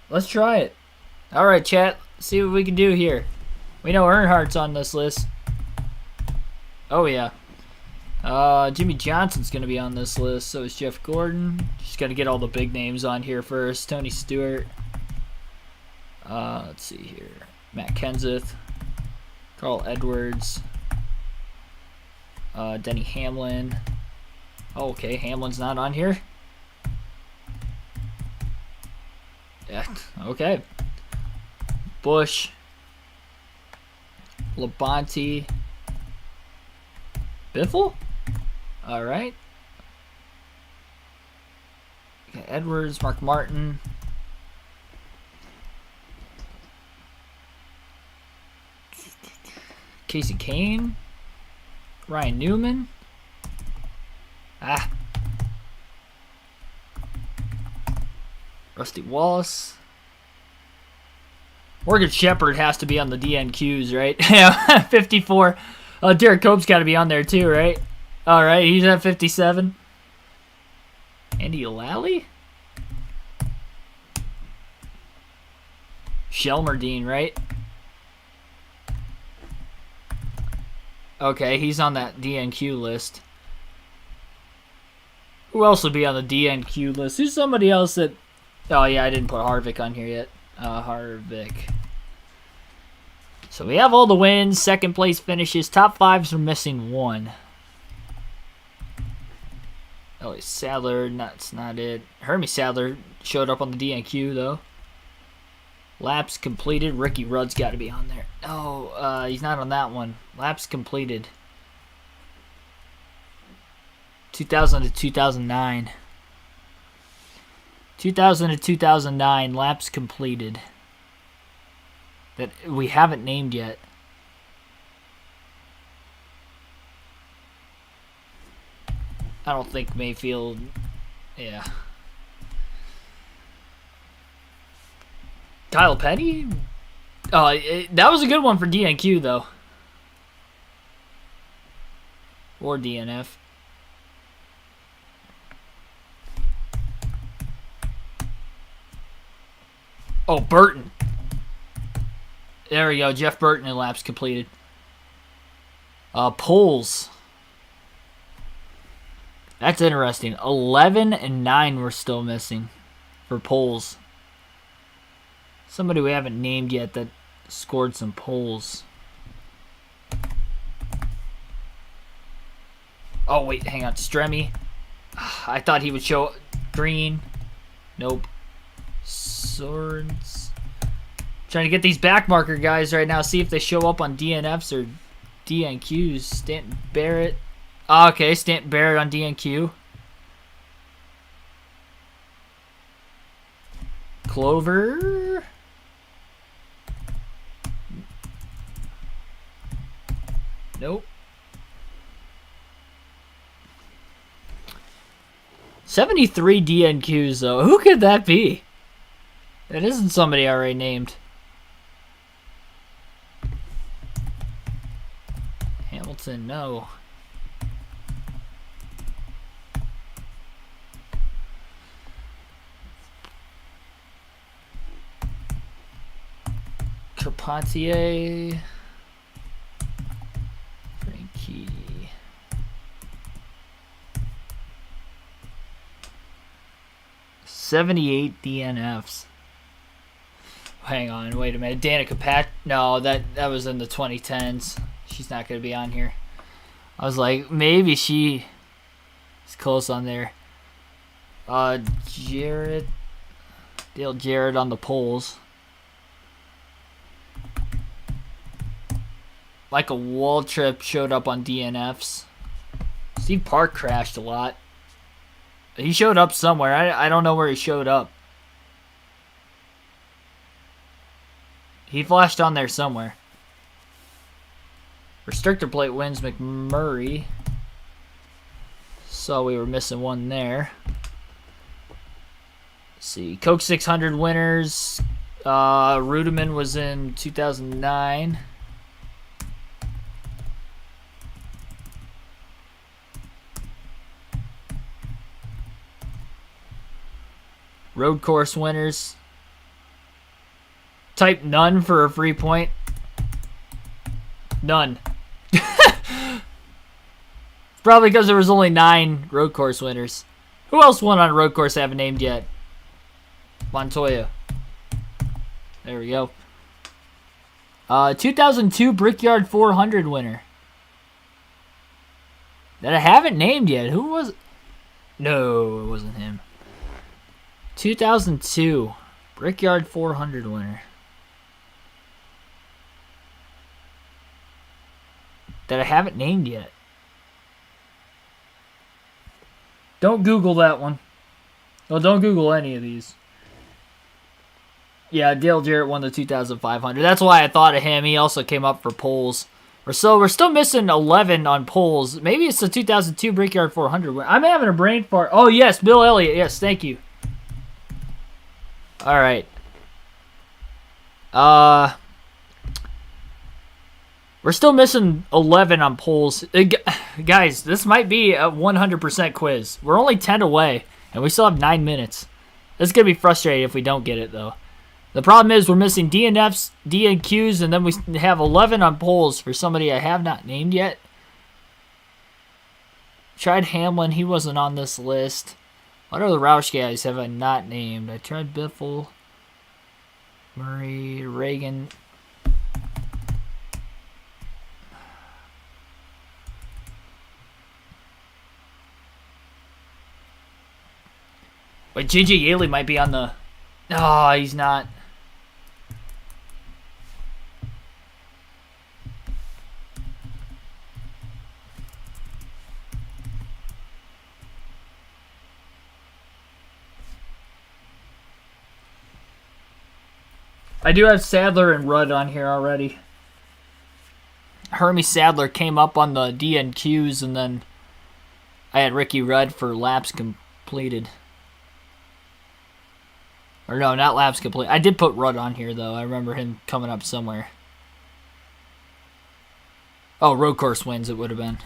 Let's try it. All right, chat. See what we can do here. We know Earnhardt's on this list. Oh, yeah. Jimmy Johnson's going to be on this list. So is Jeff Gordon. Just got to get all the big names on here first. Tony Stewart. Let's see here. Matt Kenseth. Carl Edwards. Denny Hamlin. Oh, okay. Hamlin's not on here. Yeah, okay. Bush. Labonte. Biffle? Alright. Okay, Edwards, Mark Martin. Casey Kane. Ryan Newman. Rusty Wallace. Morgan Shepherd has to be on the DNQs, right? Yeah, 54. Derek Cope's got to be on there too, right? All right, he's at 57. Andy Lally? Shelmerdine, right? Okay, he's on that DNQ list. Who else would be on the DNQ list? Who's somebody else that... Oh, yeah, I didn't put Harvick on here yet. Harvick. So we have all the wins, second place finishes. Top fives are missing one. Oh, Sadler, that's not it. Hermie Sadler showed up on the DNQ, though. Laps completed. Ricky Rudd's got to be on there. Oh, he's not on that one. Laps completed. 2000 to 2009. 2000 to 2009, laps completed. That we haven't named yet. I don't think Mayfield... Yeah. Kyle Petty? Oh, that was a good one for DNQ, though. Or DNF. Oh, Burton. There we go. Jeff Burton and laps completed. Poles. That's interesting. 11 and 9 we're still missing for poles. Somebody we haven't named yet that scored some poles. Oh, wait. Hang on. Stremme. I thought he would show Green. Nope. Swords. Trying to get these backmarker guys right now. See if they show up on DNFs or DNQs. Stanton Barrett. Oh, okay, Stanton Barrett on DNQ. Clover. Nope. 73 DNQs, though. Who could that be? It isn't somebody I already named. Hamilton, no. Carpentier. Frankie. 78 DNFs. Hang on, wait a minute. Danica Pat? No, that was in the 2010s. She's not going to be on here. I was like, maybe she is close on there. Jarrett. Dale Jarrett on the poles. Michael Waltrip showed up on DNFs. Steve Park crashed a lot. He showed up somewhere. I don't know where he showed up. He flashed on there somewhere. Restrictor plate wins McMurray. So we were missing one there. Let's see. Coke 600 winners. Rudiman was in 2009. Road course winners. Type none for a free point. None. Probably because there was only 9 road course winners. Who else won on a road course I haven't named yet? Montoya. There we go. 2002 Brickyard 400 winner. That I haven't named yet. Who was it? No, it wasn't him. 2002 Brickyard 400 winner. That I haven't named yet. Don't Google that one. Well, don't Google any of these. Yeah, Dale Jarrett won the 2,500. That's why I thought of him. He also came up for poles. We're still missing 11 on poles. Maybe it's the 2002 Brickyard 400. I'm having a brain fart. Oh, yes, Bill Elliott. Yes, thank you. All right. We're still missing 11 on poles. Guys, this might be a 100% quiz. We're only 10 away, and we still have 9 minutes. It's going to be frustrating if we don't get it, though. The problem is we're missing DNFs, DNQs, and then we have 11 on poles for somebody I have not named yet. Tried Hamlin. He wasn't on this list. What other Roush guys have I not named? I tried Biffle, Murray, Reagan. Wait, JJ Yaley might be on the... Oh, he's not. I do have Sadler and Rudd on here already. Hermie Sadler came up on the DNQs, and then I had Ricky Rudd for laps completed. Or no, not laps complete. I did put Rudd on here, though. I remember him coming up somewhere. Oh, road course wins it would have been.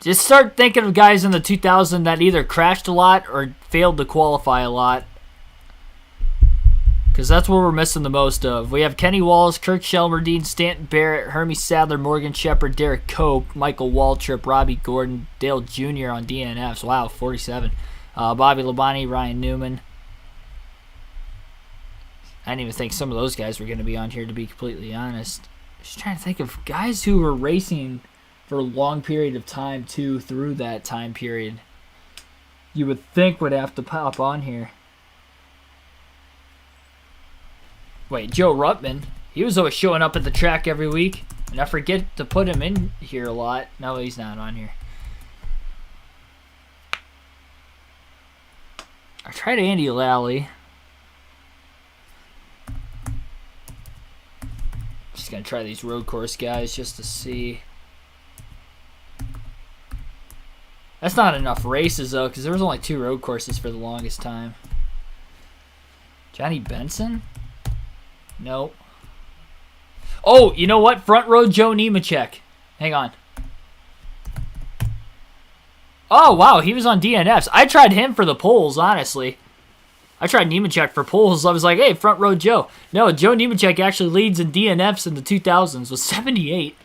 Just start thinking of guys in the 2000 that either crashed a lot or failed to qualify a lot. Because that's what we're missing the most of. We have Kenny Wallace, Kirk Shelmerdine, Stanton Barrett, Hermie Sadler, Morgan Shepherd, Derek Cope, Michael Waltrip, Robbie Gordon, Dale Jr. on DNFs. Wow, 47. Bobby Labonte, Ryan Newman. I didn't even think some of those guys were going to be on here, to be completely honest. Just trying to think of guys who were racing for a long period of time, too, through that time period. You would think would have to pop on here. Wait, Joe Ruttman. He was always showing up at the track every week. And I forget to put him in here a lot. No, he's not on here. I tried Andy Lally. Just going to try these road course guys just to see. That's not enough races, though, because there was only 2 road courses for the longest time. Johnny Benson? Nope. Oh, you know what? Front row Joe Nemechek. Hang on. Oh, wow. He was on DNFs. I tried him for the poles, honestly. I tried Nemechek for poles. I was like, hey, front row Joe. No, Joe Nemechek actually leads in DNFs in the 2000s with 78.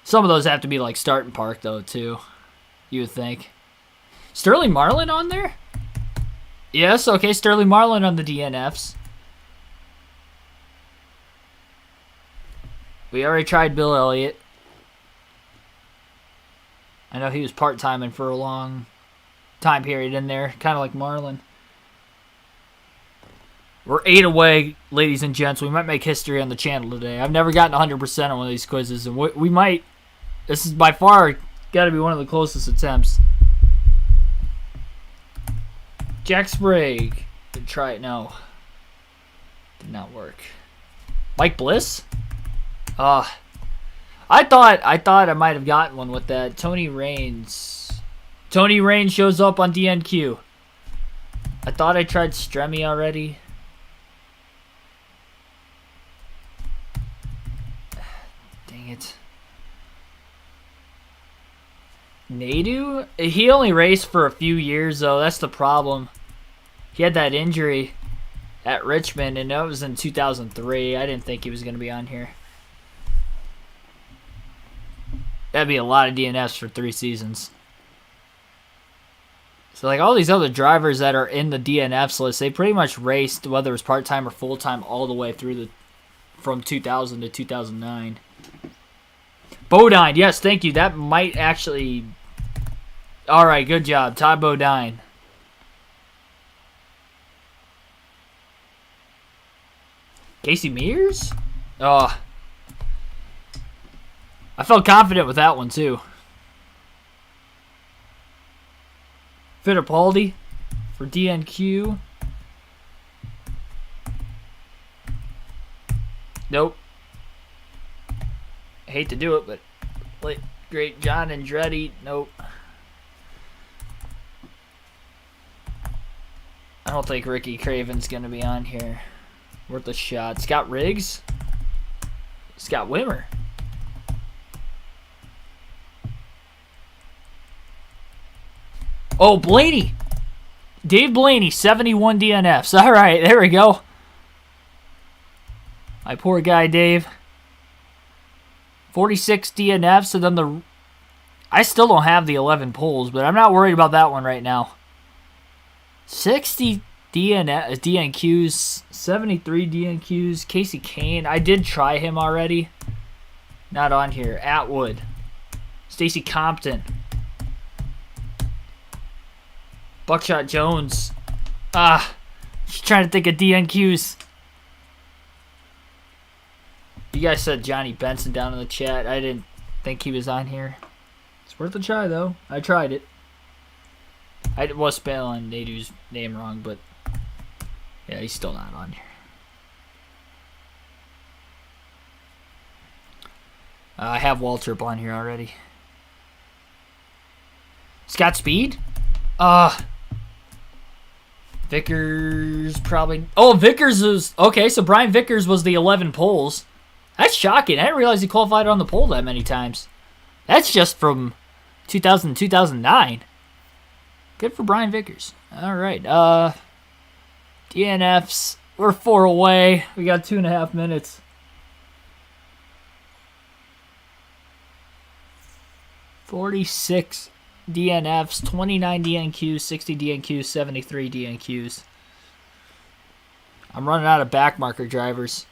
Some of those have to be like starting park though too. You would think. Sterling Marlin on there? Yes, okay, Sterling Marlin on the DNFs. We already tried Bill Elliott. I know he was part-timing for a long time period in there, kind of like Marlin. We're 8 away, ladies and gents. We might make history on the channel today. I've never gotten 100% on one of these quizzes, and we might. This is by far got to be one of the closest attempts. Jack Sprague. Did try it, no. Did not work. Mike Bliss? I thought I might have gotten one with that. Tony Raines. Tony Raines shows up on DNQ. I thought I tried Stremme already. Dang it. Nadu? He only raced for a few years, though. That's the problem. He had that injury at Richmond, and that was in 2003. I didn't think he was going to be on here. That'd be a lot of DNFs for 3 seasons. So, like, all these other drivers that are in the DNFs list, they pretty much raced, whether it was part-time or full-time, all the way through from 2000 to 2009. Bodine, yes, thank you. That might actually... All right, good job. Todd Bodine. Casey Mears? Oh. I felt confident with that one, too. Fittipaldi for DNQ. Nope. I hate to do it, but great John Andretti. Nope. I don't think Ricky Craven's going to be on here. Worth a shot. Scott Riggs. Scott Wimmer. Oh, Blaney. Dave Blaney, 71 DNFs. All right, there we go. My poor guy, Dave. 46 DNFs, and then I still don't have the 11 pulls, but I'm not worried about that one right now. 60 DNQs, 73 DNQs. Casey Kane, I did try him already. Not on here. Atwood. Stacy Compton. Buckshot Jones. Just trying to think of DNQs. You guys said Johnny Benson down in the chat. I didn't think he was on here. It's worth a try, though. I tried it. I was spelling Nadu's name wrong, but yeah, he's still not on here. I have Waltrip on here already. Scott Speed? Vickers probably. Oh, Vickers is okay. So Brian Vickers was the 11 poles. That's shocking. I didn't realize he qualified on the pole that many times. That's just from 2000 2009. Good for Brian Vickers. All right. DNFs. We're 4 away. We got 2.5 minutes. $46 DNFs, 29 DNQs, 60 DNQs, 73 DNQs. I'm running out of backmarker drivers.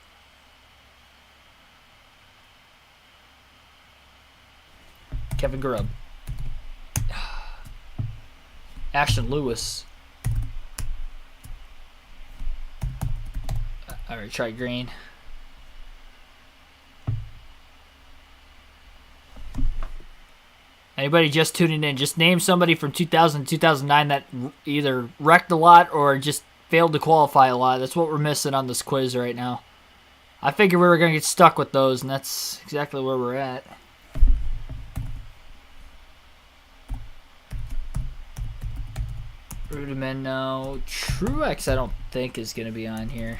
Kevin Grubb. Ashton Lewis. I already tried Green. Anybody just tuning in, just name somebody from 2000 2009 that either wrecked a lot or just failed to qualify a lot. That's what we're missing on this quiz right now. I figured we were going to get stuck with those, and that's exactly where we're at. Rudiman, no. Truex, I don't think is going to be on here.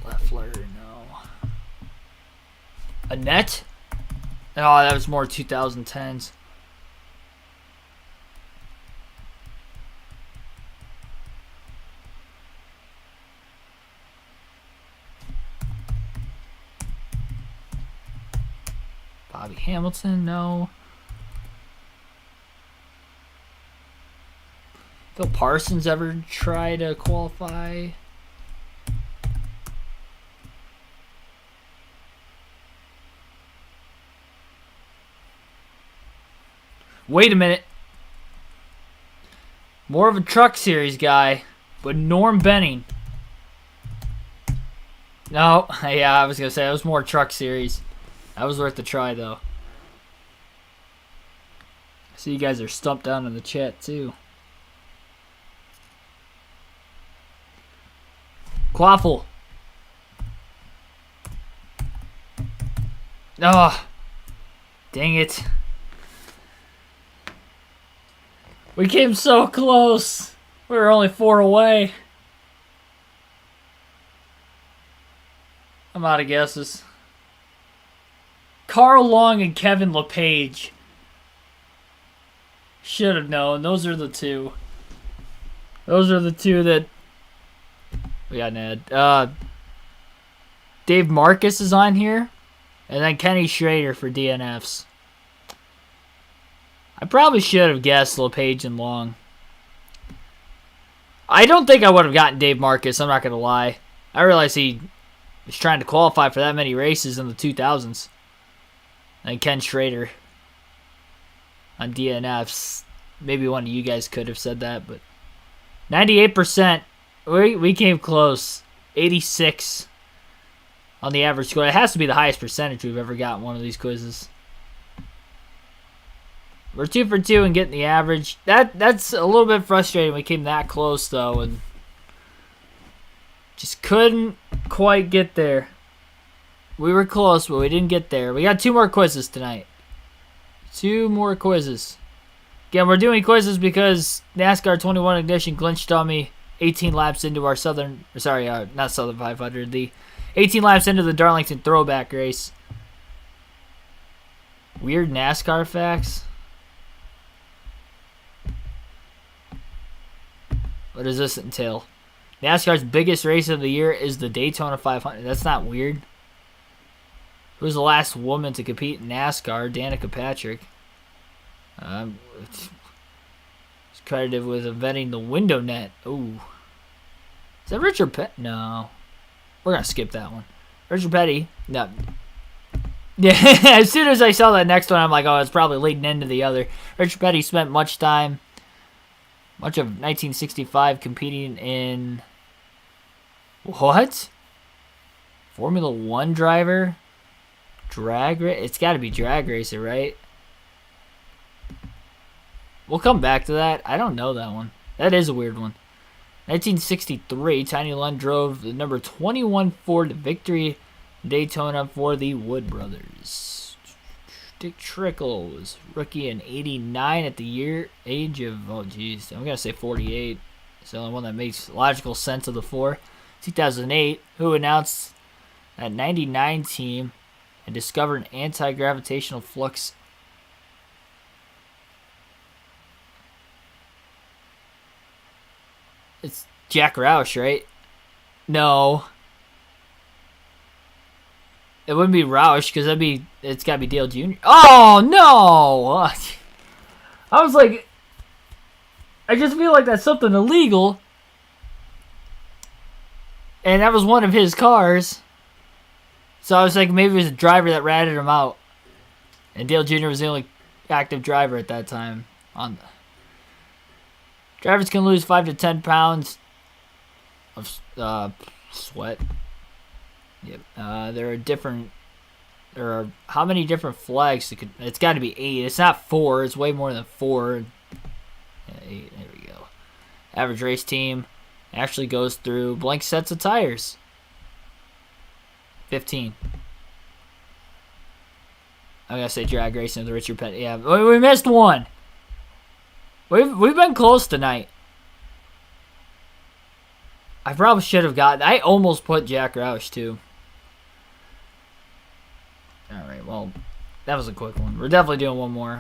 Leffler, no. Annette? Oh, that was more 2010s. Bobby Hamilton, no. Phil Parsons ever try to qualify? Wait a minute. More of a truck series guy, but Norm Benning. No, yeah, I was going to say it was more truck series. That was worth the try, though. I see you guys are stumped down in the chat, too. Quaffle. Oh, dang it. We came so close. We were only 4 away. I'm out of guesses. Carl Long and Kevin LePage. Should have known. Those are the two. Those are the two that we got an ad. Dave Marcus is on here. And then Kenny Schrader for DNFs. I probably should have guessed LePage and Long. I don't think I would have gotten Dave Marcus. I'm not going to lie. I realize he was trying to qualify for that many races in the 2000s. And Ken Schrader on DNFs. Maybe one of you guys could have said that, but 98%. We came close. 86 on the average score. It has to be the highest percentage we've ever gotten one of these quizzes. We're 2 for 2 and getting the average. That's a little bit frustrating. We came that close, though, and just couldn't quite get there. We were close, but we didn't get there. We got 2 more quizzes tonight. 2 more quizzes. Again, we're doing quizzes because NASCAR 21 Ignition glitched on me 18 laps into our not Southern 500, the 18 laps into the Darlington Throwback race. Weird NASCAR facts. What does this entail? NASCAR's biggest race of the year is the Daytona 500. That's not weird. Who was the last woman to compete in NASCAR? Danica Patrick. She's credited with inventing the window net. Ooh. Is that Richard Petty? No. We're going to skip that one. Richard Petty. No. Yeah, as soon as I saw that next one, I'm like, oh, it's probably leading into the other. Richard Petty spent much of 1965 competing in... What? Formula 1 driver? Drag race? It's got to be drag racer, right? We'll come back to that. I don't know that one. That is a weird one. 1963, Tiny Lund drove the number 21 Ford Victory Daytona for the Wood Brothers. Dick Trickle was rookie in 89 at the age of, I'm going to say 48. It's the only one that makes logical sense of the 4. 2008, who announced that 99 team and discovered an anti-gravitational flux. It's Jack Roush, right? No. It wouldn't be Roush because it's got to be Dale Jr. Oh, no! I was like, I just feel like that's something illegal. And that was one of his cars. So I was like, maybe it was a driver that ratted him out. And Dale Jr. was the only active driver at that time. Drivers can lose 5 to 10 pounds of sweat. Yep. There are how many different flags? It's got to be 8. It's not 4. It's way more than 4. Yeah, 8. There we go. Average race team actually goes through blank sets of tires. 15. I'm gonna say drag racing with the Richard Petty. Yeah, we missed one. We've been close tonight. I probably should have gotten. I almost put Jack Roush too. All right, well, that was a quick one. We're definitely doing one more.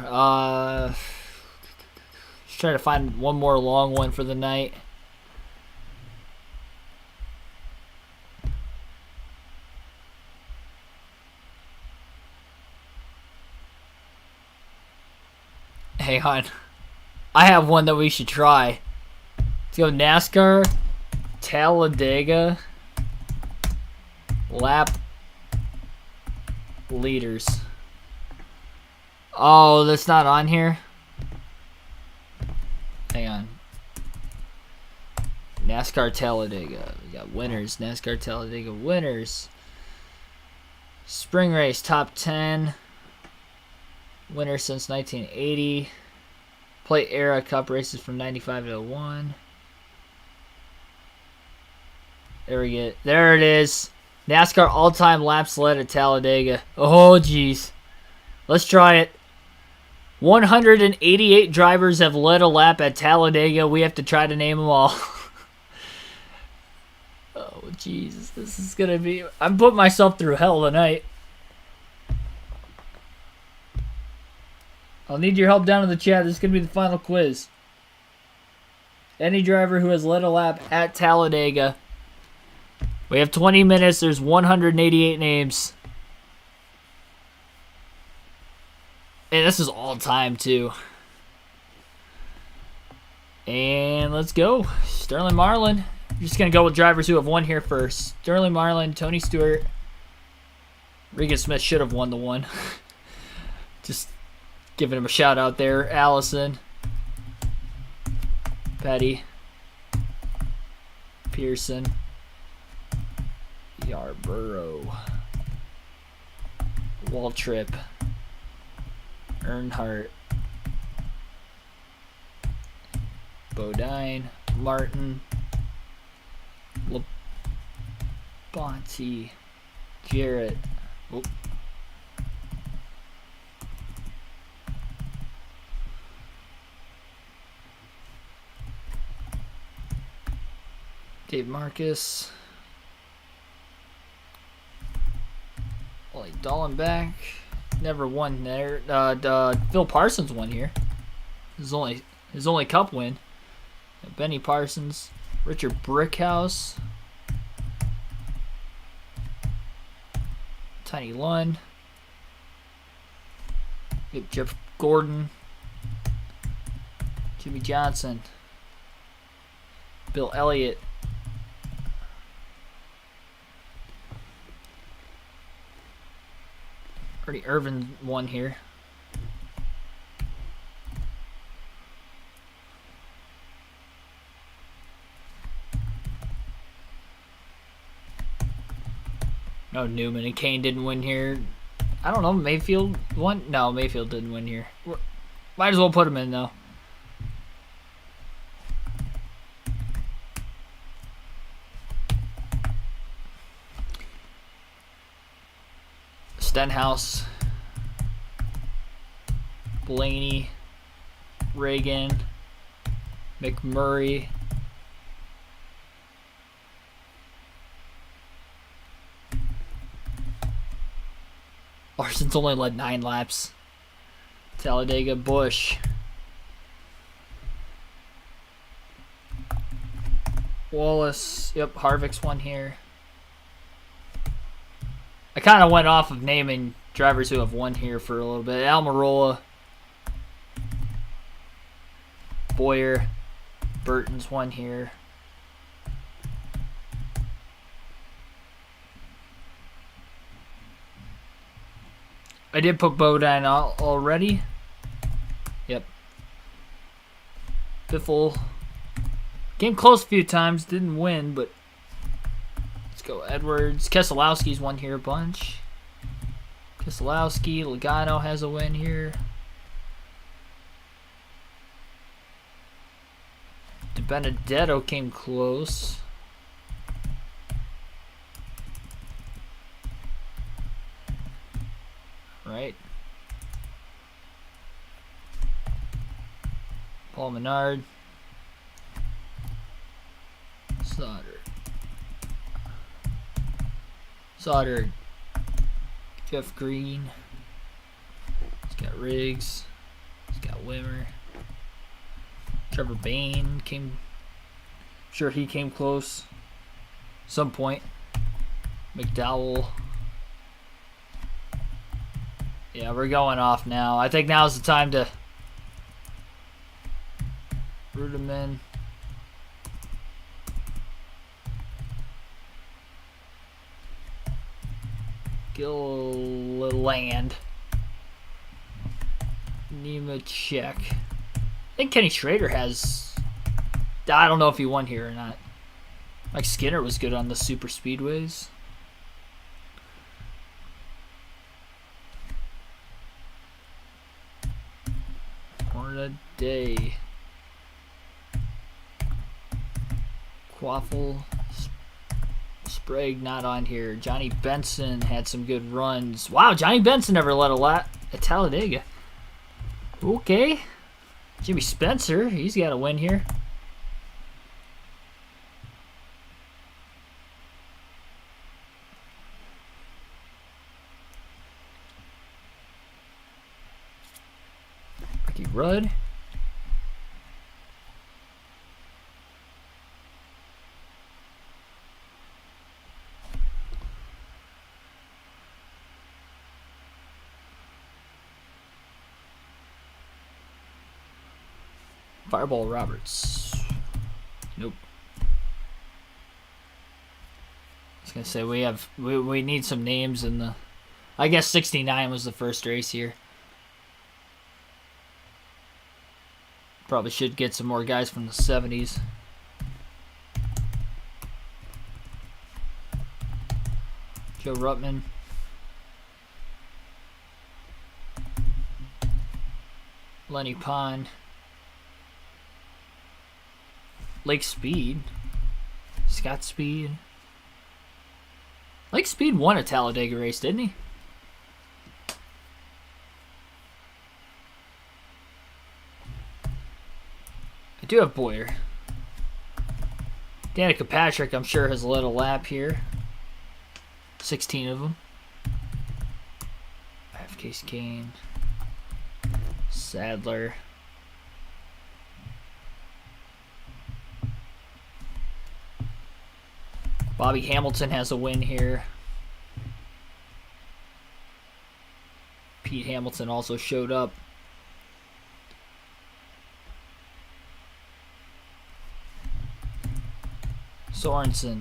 Just trying to find one more long one for the night. Hang on. I have one that we should try. Let's go NASCAR Talladega lap leaders. Oh, that's not on here? Hang on. NASCAR Talladega. We got winners. NASCAR Talladega winners. Spring race top 10. Winner since 1980. Plate era cup races from 95 to 01. There it is. NASCAR all-time laps led at Talladega. Oh, jeez. Let's try it. 188 drivers have led a lap at Talladega. We have to try to name them all. Oh, jeez. This is going to be... I'm putting myself through hell tonight. I'll need your help down in the chat. This is going to be the final quiz. Any driver who has led a lap at Talladega. We have 20 minutes. There's 188 names. And this is all time, too. And let's go. Sterling Marlin. I'm just going to go with drivers who have won here first. Sterling Marlin, Tony Stewart. Regan Smith should have won the one. Just giving him a shout out there. Allison. Petty. Pearson. Yarborough. Waltrip. Earnhardt. Bodine. Martin. Labonte. Jarrett. Oh. Dave Marcus. Ollie Dallenbach. Never won there. Phil Parsons won here. His only cup win. Benny Parsons. Richard Brickhouse. Tiny Lund. Jeff Gordon. Jimmy Johnson. Bill Elliott. Already Irvin won here. No, Newman and Kane didn't win here. I don't know. Mayfield won? No, Mayfield didn't win here. Might as well put him in, though. Stenhouse. Blaney. Reagan. McMurray. Larson's only led 9 laps. Talladega. Bush. Wallace. Yep, Harvick's won here. I kind of went off of naming drivers who have won here for a little bit. Almirola. Boyer. Burton's won here. I did put Bodine already. Yep. Biffle. Came close a few times. Didn't win, but... Let's go Edwards. Keselowski's won here a bunch. Keselowski. Logano has a win here. DiBenedetto came close. Right. Paul Menard. Sauter. Jeff Green. He's got Riggs. He's got Wimmer. Trevor Bayne came. Sure, he came close. Some point. McDowell. Yeah, we're going off now. I think now's the time to Fruderman. Gilliland. Nemechek. I think Kenny Schrader has... I don't know if he won here or not. Mike Skinner was good on the super speedways. Hornaday. Quaffle. Sprague not on here. Johnny Benson had some good runs. Wow, Johnny Benson never led a lot at Talladega. Okay. Jimmy Spencer, he's got a win here. Ricky Rudd. Fireball Roberts. Nope. I was gonna say we need some names in the. I guess 69 was the first race here. Probably should get some more guys from the 70s. Joe Ruttman. Lenny Pond. Lake Speed. Scott Speed. Lake Speed won a Talladega race, didn't he? I do have Boyer. Danica Patrick, I'm sure, has led a lap here. 16 of them. I have Case Kane. Sadler. Bobby Hamilton has a win here. Pete Hamilton also showed up. Sorensen.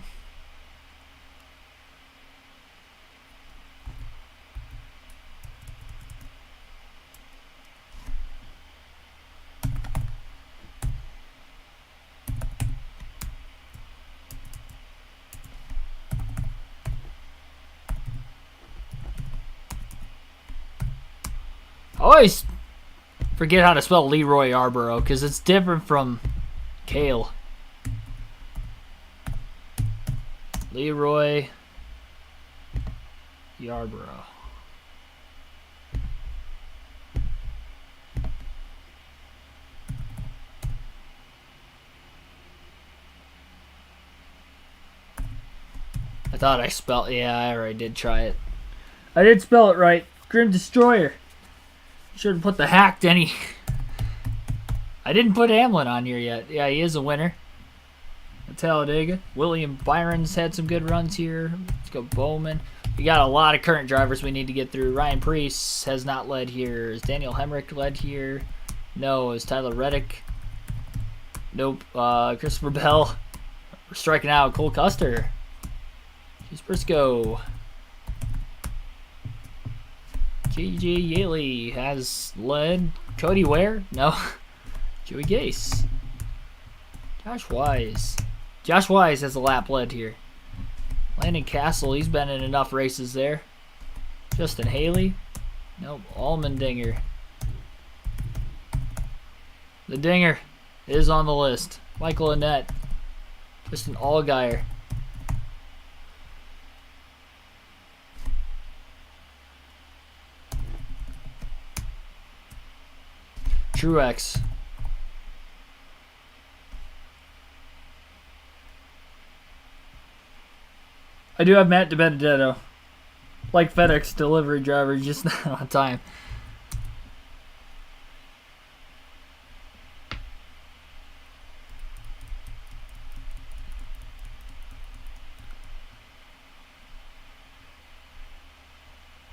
I always forget how to spell Leroy Yarborough because it's different from Kale. Leroy Yarborough. I thought I spelled... Yeah, I already did try it. I did spell it right. Grim Destroyer. Should have put the hacked any. I didn't put Hamlin on here yet. Yeah, he is a winner. At Talladega. William Byron's had some good runs here. Let's go Bowman. We got a lot of current drivers we need to get through. Ryan Preece has not led here. Is Daniel Hemrick led here? No. Is Tyler Reddick? Nope. Christopher Bell. We're striking out. Cole Custer. Chase Briscoe. J.J. Yaley has led. Cody Ware? No. Joey Gase. Josh Wise. Josh Wise has a lap led here. Landon Castle, he's been in enough races there. Justin Haley. Nope. Allmendinger. The Dinger is on the list. Michael Annette. Justin Allgaier. Truex. I do have Matt DiBenedetto. Like FedEx delivery driver, just not on time.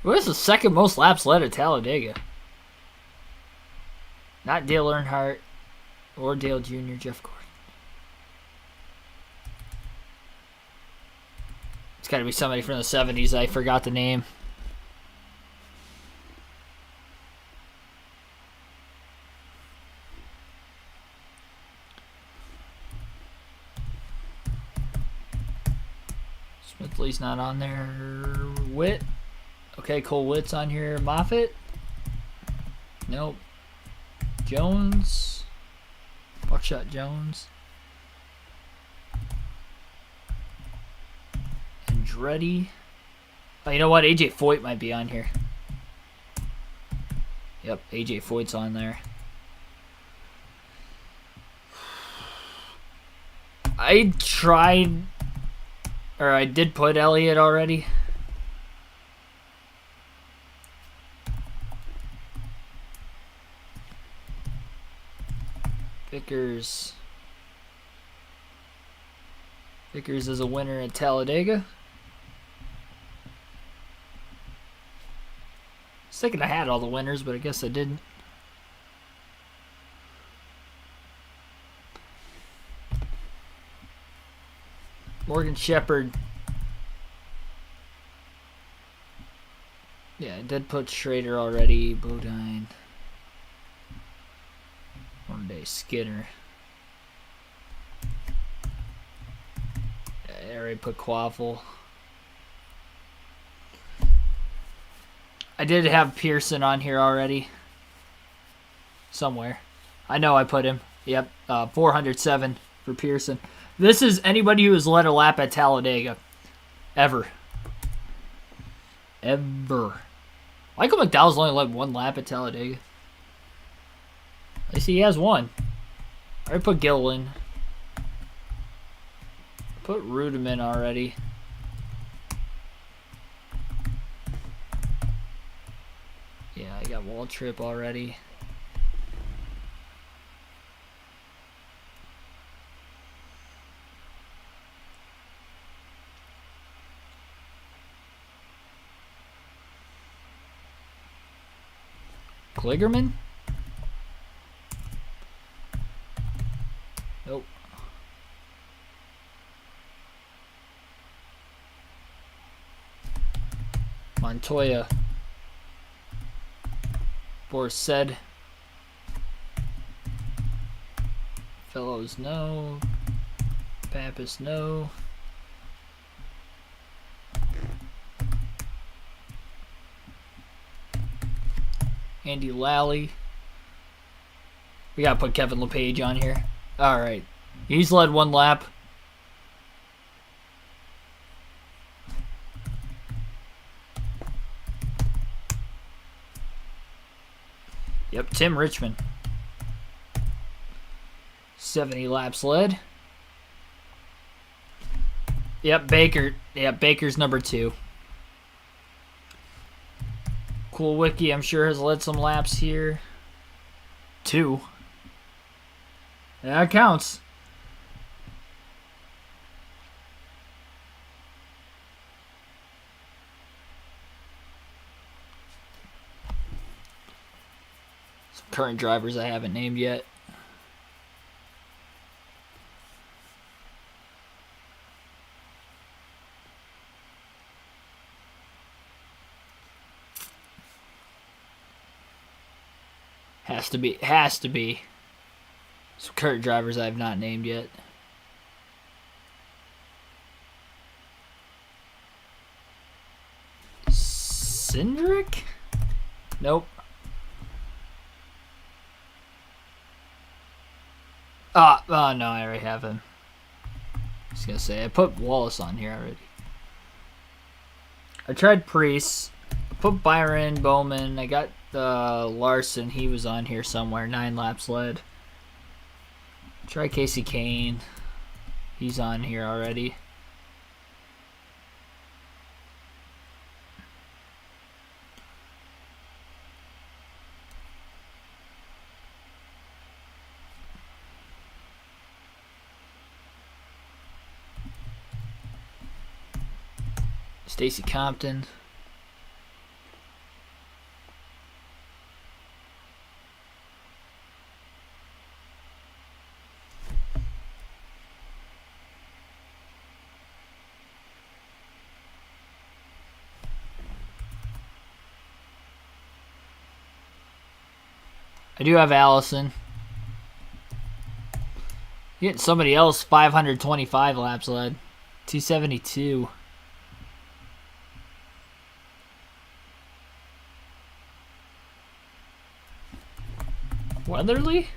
Where's the second most laps led at Talladega? Not Dale Earnhardt. Or Dale Jr., Jeff Gordon. It's got to be somebody from the 70s. I forgot the name. Smithley's not on there. Witt. Okay, Cole Witt's on here. Moffitt. Nope. Jones. Buckshot Jones. Andretti. Oh, you know what? AJ Foyt might be on here. Yep, AJ Foyt's on there. I tried, or I did put Elliott already. Vickers. Vickers is a winner at Talladega. I was thinking I had all the winners, but I guess I didn't. Morgan Shepherd. Yeah, I did put Schrader already. Bodine. One Day Skinner. Yeah, I already put Quaffle. I did have Pearson on here already. Somewhere. I know I put him. Yep, 407 for Pearson. This is anybody who has led a lap at Talladega. Ever. Michael McDowell's only led one lap at Talladega. At least he has one. I already put Gilliland. Put Rudiman already. Yeah, I got Waltrip already. Kligerman? Nope. Montoya. Borset. Fellows, no. Pappas, no. Andy Lally. We gotta put Kevin LePage on here. Alright. He's led one lap. Yep, Tim Richmond. 70 laps led. Yep, Baker. Yep, Baker's number 2. Cool Wiki, I'm sure, has led some laps here. 2. That counts. Some current drivers I haven't named yet. Has to be. Some current drivers I have not named yet. Cindric? Nope. Oh, no, I already have him. I was gonna say, I put Wallace on here already. I tried Priest. I put Byron, Bowman. I got Larson. He was on here somewhere. 9 laps led. Try Casey Kane. He's on here already. Stacy Compton. I do have Allison. Getting somebody else 525 laps led. 272. Weatherly?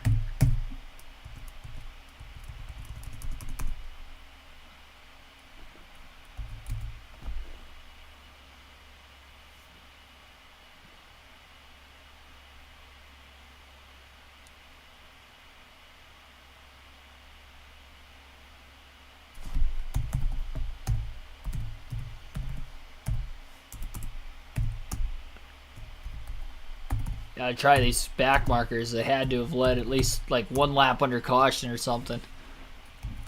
Gotta try these back markers. They had to have led at least like 1 lap under caution or something.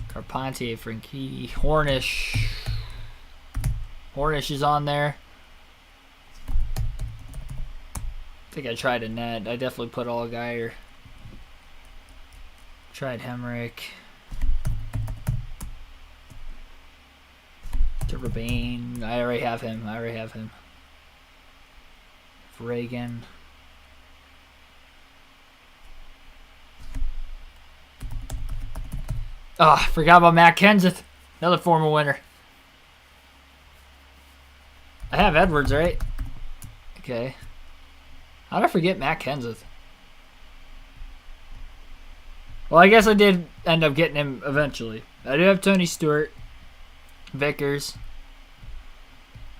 Carpentier, Franchitti, Hornish. Hornish is on there. I think I tried a net. I definitely put Allgaier. Tried Hemrick. To Rebane. I already have him. Reagan. Oh, I forgot about Matt Kenseth. Another former winner. I have Edwards, right? Okay. How did I forget Matt Kenseth? Well, I guess I did end up getting him eventually. I do have Tony Stewart. Vickers.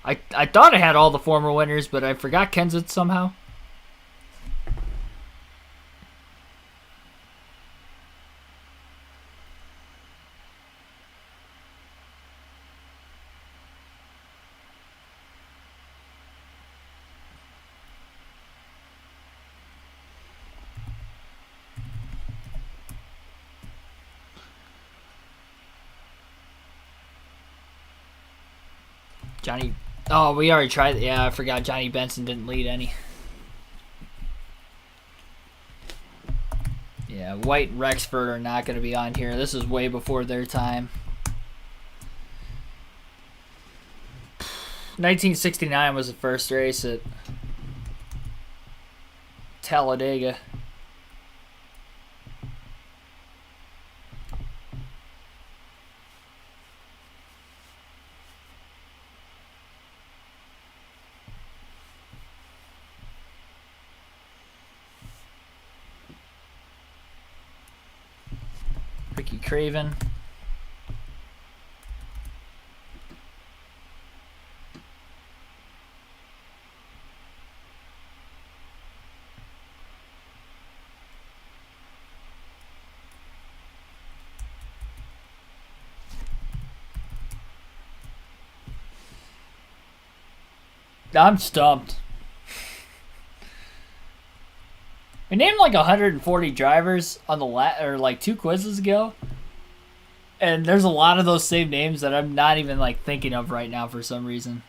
I thought I had all the former winners, but I forgot Kenseth somehow. Johnny. Oh, we already tried. Yeah, I forgot Johnny Benson didn't lead any. Yeah, White and Rexford are not going to be on here. This is way before their time. 1969 was the first race at Talladega. Ricky Craven. I'm stumped. We named like 140 drivers on the or like 2 quizzes ago, and there's a lot of those same names that I'm not even like thinking of right now for some reason.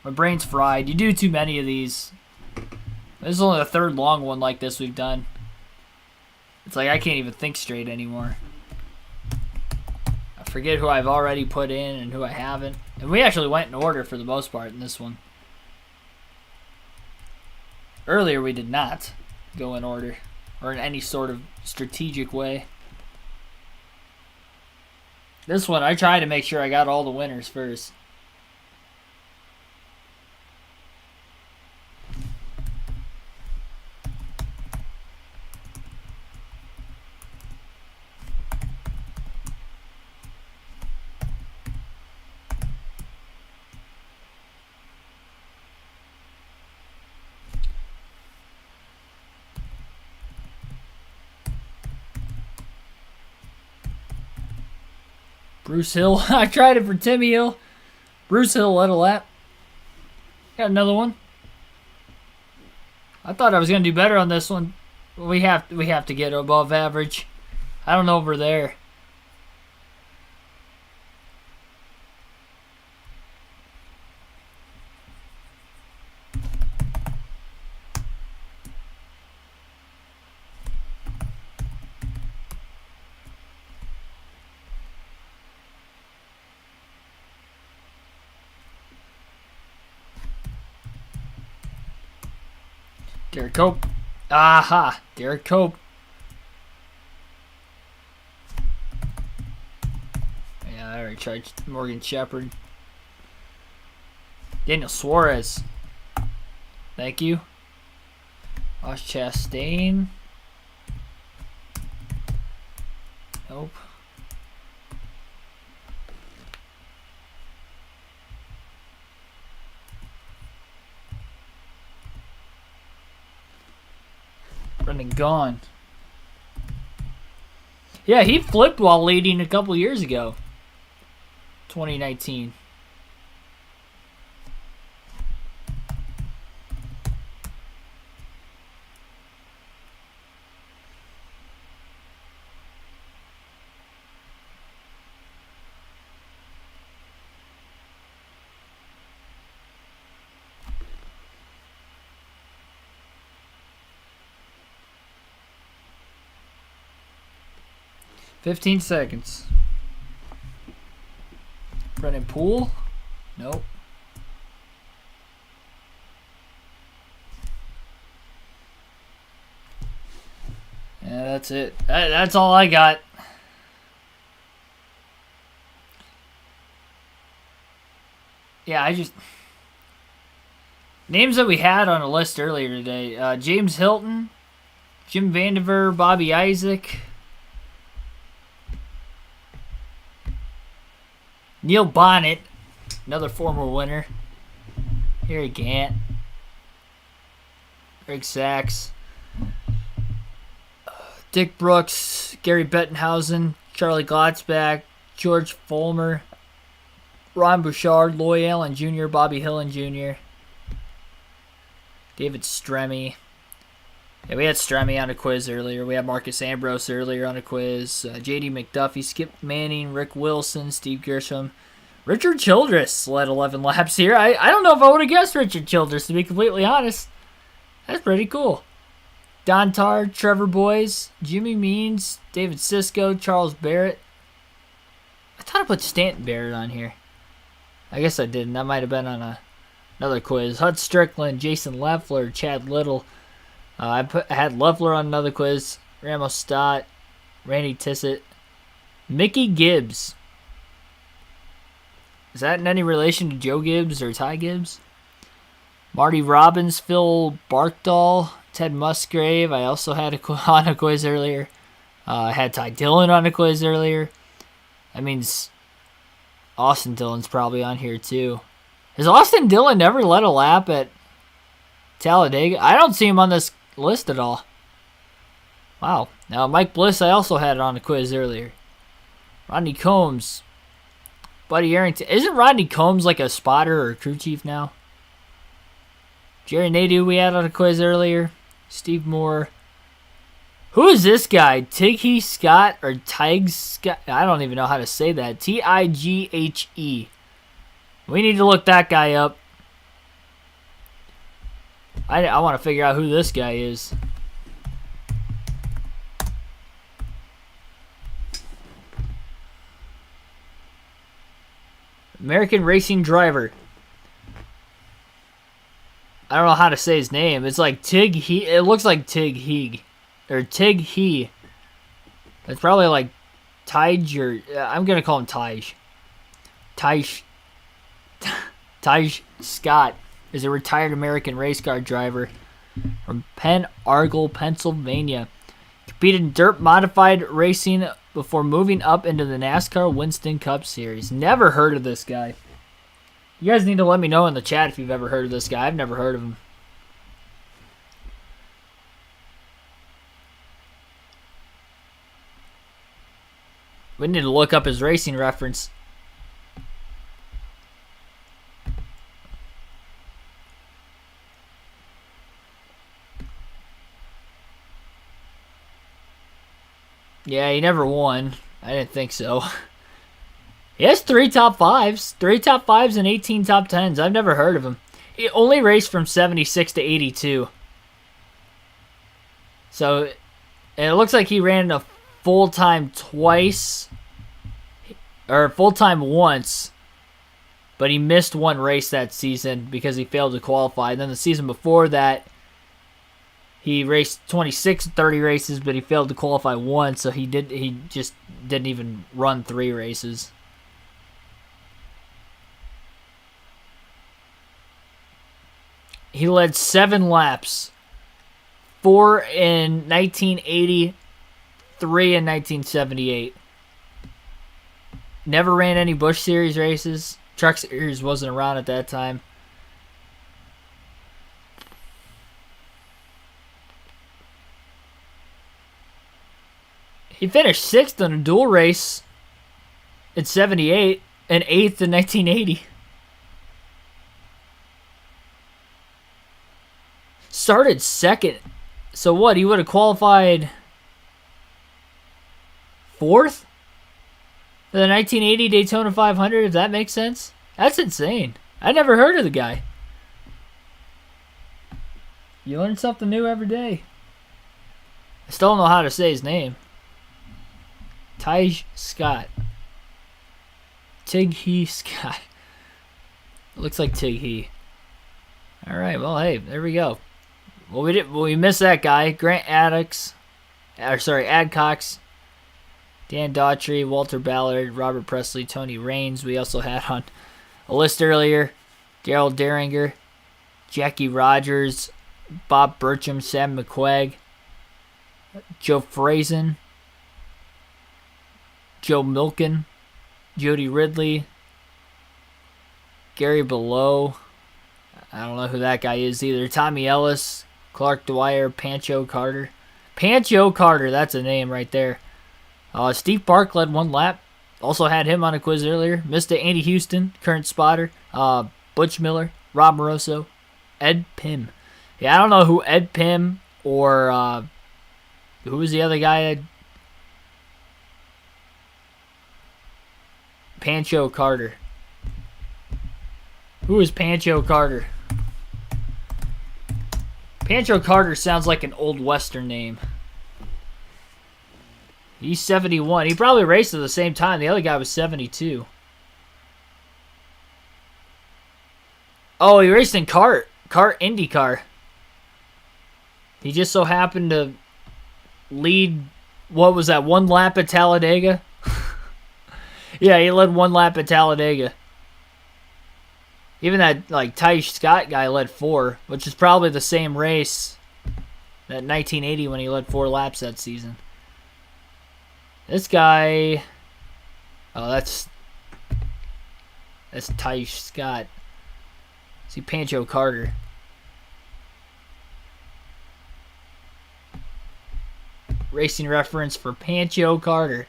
My brain's fried. You do too many of these. This is only the 3rd long one like this we've done. It's like I can't even think straight anymore. I forget who I've already put in and who I haven't. And we actually went in order for the most part in this one. Earlier we did not go in order or in any sort of strategic way. This one I tried to make sure I got all the winners first. Bruce Hill. I tried it for Timmy Hill. Bruce Hill led a lap. Got another one. I thought I was gonna do better on this one. We have to get above average. I don't know if we're there. Garrett Cope. Aha! Derek Cope. Yeah, I already tried Morgan Shepherd. Daniel Suarez. Thank you. Ross Chastain. Nope. Brendan Gaughan. Yeah, he flipped while leading a couple years ago. 2019. $15 seconds. Brennan Poole? Nope. Yeah, that's it. That's all I got. Yeah, I just... Names that we had on a list earlier today. James Hilton, Jim Vandiver, Bobby Isaac, Neil Bonnet, another former winner, Harry Gant, Greg Sachs, Dick Brooks, Gary Bettenhausen, Charlie Glotzback, George Fulmer, Ron Bouchard, Loy Allen Jr., Bobby Hillen Jr., David Stremme. Yeah, we had Stremme on a quiz earlier. We had Marcus Ambrose earlier on a quiz. J.D. McDuffie, Skip Manning, Rick Wilson, Steve Grisham. Richard Childress led 11 laps here. I don't know if I would have guessed Richard Childress, to be completely honest. That's pretty cool. Don Tard, Trevor Boyes, Jimmy Means, David Sisko, Charles Barrett. I thought I put Stanton Barrett on here. I guess I didn't. That might have been on another quiz. Hud Strickland, Jason Leffler, Chad Little. I had Leffler on another quiz. Ramos Stott, Randy Tissett, Mickey Gibbs. Is that in any relation to Joe Gibbs or Ty Gibbs? Marty Robbins, Phil Barkdahl, Ted Musgrave. I also had on a quiz earlier. I had Ty Dillon on a quiz earlier. That means Austin Dillon's probably on here too. Has Austin Dillon never led a lap at Talladega? I don't see him on this list at all. Wow. Now, Mike Bliss, I also had it on a quiz earlier. Rodney Combs. Buddy Arrington. Isn't Rodney Combs like a spotter or a crew chief now? Jerry Nadeau we had on a quiz earlier. Steve Moore. Who is this guy? Tighe Scott or Tighe Scott? I don't even know how to say that. Tighe. We need to look that guy up. I want to figure out who this guy is. American Racing Driver. I don't know how to say his name. It's like Tig. It looks like Tig Heeg. Or Tig He. It's probably like Tige or... I'm going to call him Tige. Tige Scott is a retired American race car driver from Penn Argyl, Pennsylvania. Competed in dirt modified racing before moving up into the NASCAR Winston Cup Series. Never heard of this guy. You guys need to let me know in the chat if you've ever heard of this guy. I've never heard of him. We need to look up his racing reference. Yeah, he never won. I didn't think so. He has 3 top 5s. 3 top 5s and 18 top 10s. I've never heard of him. He only raced from 76 to 82. So, and it looks like he ran a full-time twice. Or full-time once. But he missed one race that season because he failed to qualify. And then the season before that, He raced 26 30 races, but he failed to qualify once, so he just didn't even run 3 races. He led 7 laps. 4 in 1980, 3 in 1978. Never ran any Busch Series races. Truck Series wasn't around at that time. He finished 6th in a dual race in 78 and 8th in 1980. Started 2nd. So what? He would have qualified 4th for the 1980 Daytona 500, if that makes sense. That's insane. I never heard of the guy. You learn something new every day. I still don't know how to say his name. Taj Scott. Tig-He Scott. It looks like Tig-He. All right, well, hey, there we go. Well, we missed that guy. Grant Adcox, Dan Daughtry, Walter Ballard, Robert Presley, Tony Raines. We also had on a list earlier Darryl Derringer, Jackie Rogers, Bob Burcham, Sam McQuagg, Joe Frazen, Joe Milken, Jody Ridley, Gary Below. I don't know who that guy is either. Tommy Ellis, Clark Dwyer, Pancho Carter. Pancho Carter, that's a name right there. Steve Park led 1 lap. Also had him on a quiz earlier. Mr. Andy Houston, current spotter. Butch Miller, Rob Moroso, Ed Pym. Yeah, I don't know who Ed Pym or who was the other guy? Pancho Carter. Who is Pancho Carter? Pancho Carter sounds like an old Western name. He's 71. He probably raced at the same time. The other guy was 72. Oh, he raced in kart IndyCar. He just so happened to lead, what was that, 1 lap at Talladega? Yeah, he led 1 lap at Talladega. Even that Taj Scott guy led 4, which is probably the same race that 1980 when he led 4 laps that season. This guy, oh, that's Taj Scott. See, Pancho Carter. Racing reference for Pancho Carter.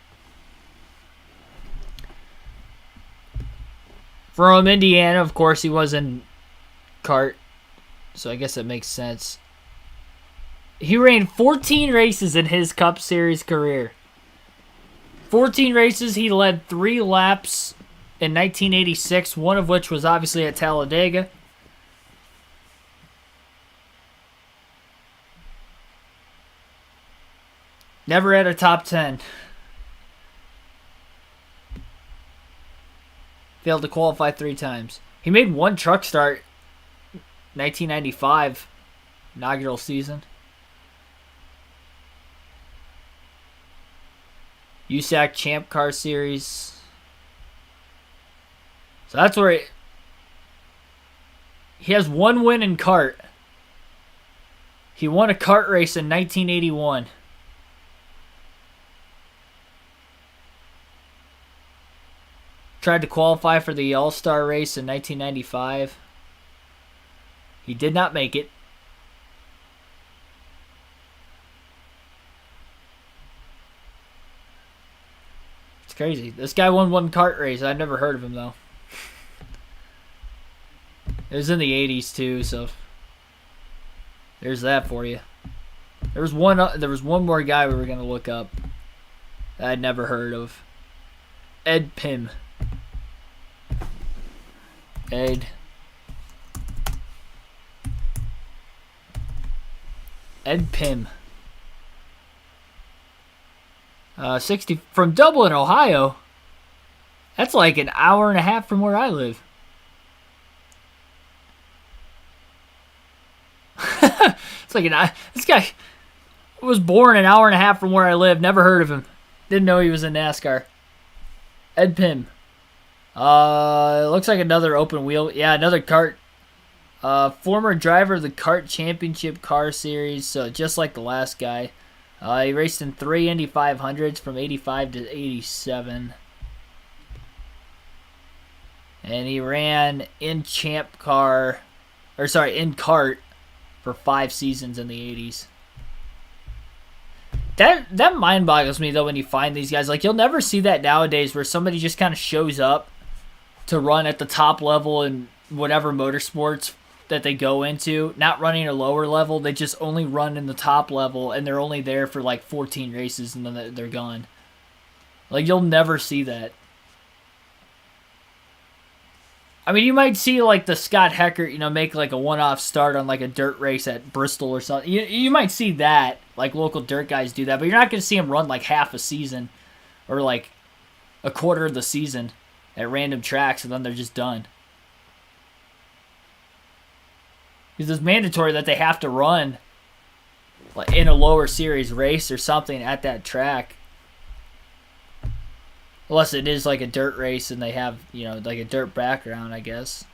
From Indiana, of course, he was in kart, so I guess that makes sense. He ran 14 races in his Cup Series career. 14 races, he led 3 laps in 1986, one of which was obviously at Talladega. Never had a top 10. Failed to qualify 3 times. He made 1 truck start, 1995, inaugural season. USAC Champ Car Series. So that's where he has 1 win in kart. He won a kart race in 1981. Tried to qualify for the All-Star race in 1995. He did not make it. It's crazy. This guy won 1 kart race. I've never heard of him, though. It was in the 80s, too, so there's that for you. There was one more guy we were going to look up that I'd never heard of. Ed Pym. Ed Pym. 60 from Dublin, Ohio. That's like an hour and a half from where I live. It's This guy was born an hour and a half from where I live. Never heard of him. Didn't know he was in NASCAR. Ed Pim. It looks like another open wheel. Yeah, another kart. Former driver of the Kart Championship Car Series, so just like the last guy. He raced in 3 Indy 500s from 85 to 87. And he ran in kart for 5 seasons in the 80s. That mind boggles me though when you find these guys. Like, you'll never see that nowadays where somebody just kind of shows up to run at the top level in whatever motorsports that they go into, not running a lower level. They just only run in the top level, and they're only there for like 14 races, and then they're gone. Like, you'll never see that. I mean, you might see like the Scott Heckert, make like a one-off start on like a dirt race at Bristol or something. You might see that, like local dirt guys do that, but you're not going to see them run like half a season or like a quarter of the season at random tracks, and then they're just done. Because it's mandatory that they have to run like in a lower series race or something at that track. Unless it is like a dirt race and they have, like a dirt background, I guess.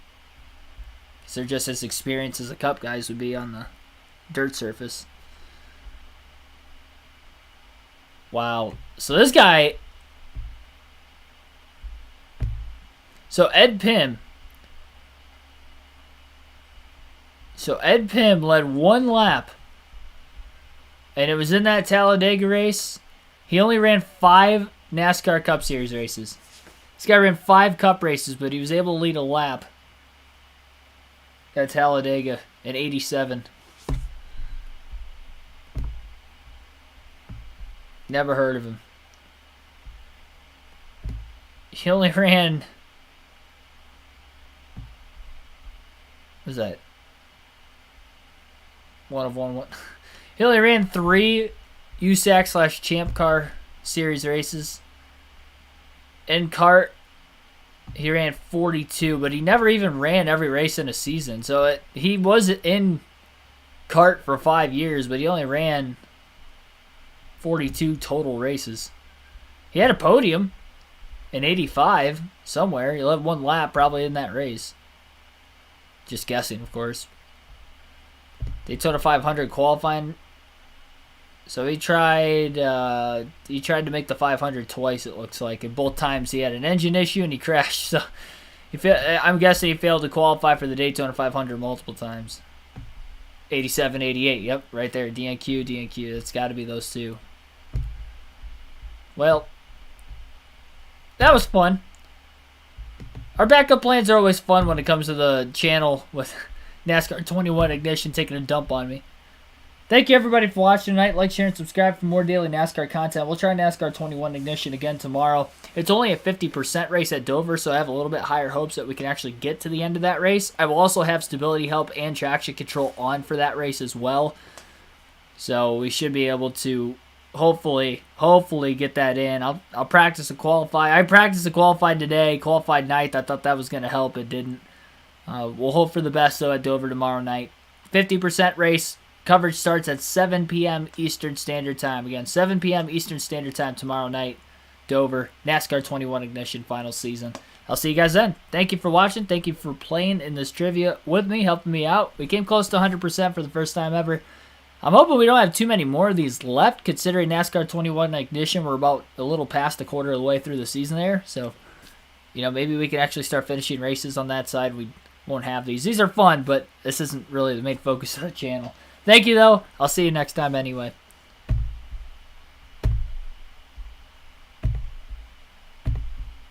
Because they're just as experienced as the Cup guys would be on the dirt surface. Wow. So this guy... So Ed Pim led 1 lap. And it was in that Talladega race. He only ran 5 NASCAR Cup Series races. This guy ran 5 Cup races, but he was able to lead a lap at Talladega in 87. Never heard of him. He only ran... What was that? One of one. He only ran 3 USAC/Champ Car Series races. In kart, he ran 42, but he never even ran every race in a season. So he was in kart for 5 years, but he only ran 42 total races. He had a podium in 85 somewhere. He led 1 lap probably in that race. Just guessing, of course. Daytona 500 qualifying. So he tried to make the 500 twice, it looks like. And both times he had an engine issue and he crashed. So I'm guessing he failed to qualify for the Daytona 500 multiple times. 87, 88. Yep, right there. DNQ. It's got to be those two. Well, that was fun. Our backup plans are always fun when it comes to the channel with NASCAR 21 Ignition taking a dump on me. Thank you, everybody, for watching tonight. Like, share, and subscribe for more daily NASCAR content. We'll try NASCAR 21 Ignition again tomorrow. It's only a 50% race at Dover, so I have a little bit higher hopes that we can actually get to the end of that race. I will also have stability help and traction control on for that race as well. So we should be able to hopefully get that in. I'll practice and qualify. I practiced and qualified today. Qualified ninth. I thought that was going to help. It didn't. We'll hope for the best, though, at Dover tomorrow night. 50% race. Coverage starts at 7 p.m. Eastern Standard Time. Again, 7 p.m. Eastern Standard Time tomorrow night. Dover, NASCAR 21 Ignition final season. I'll see you guys then. Thank you for watching. Thank you for playing in this trivia with me, helping me out. We came close to 100% for the first time ever. I'm hoping we don't have too many more of these left, considering NASCAR 21 Ignition. We're about a little past a quarter of the way through the season there. So, maybe we can actually start finishing races on that side. We won't have these. These are fun, but this isn't really the main focus of the channel. Thank you, though. I'll see you next time anyway.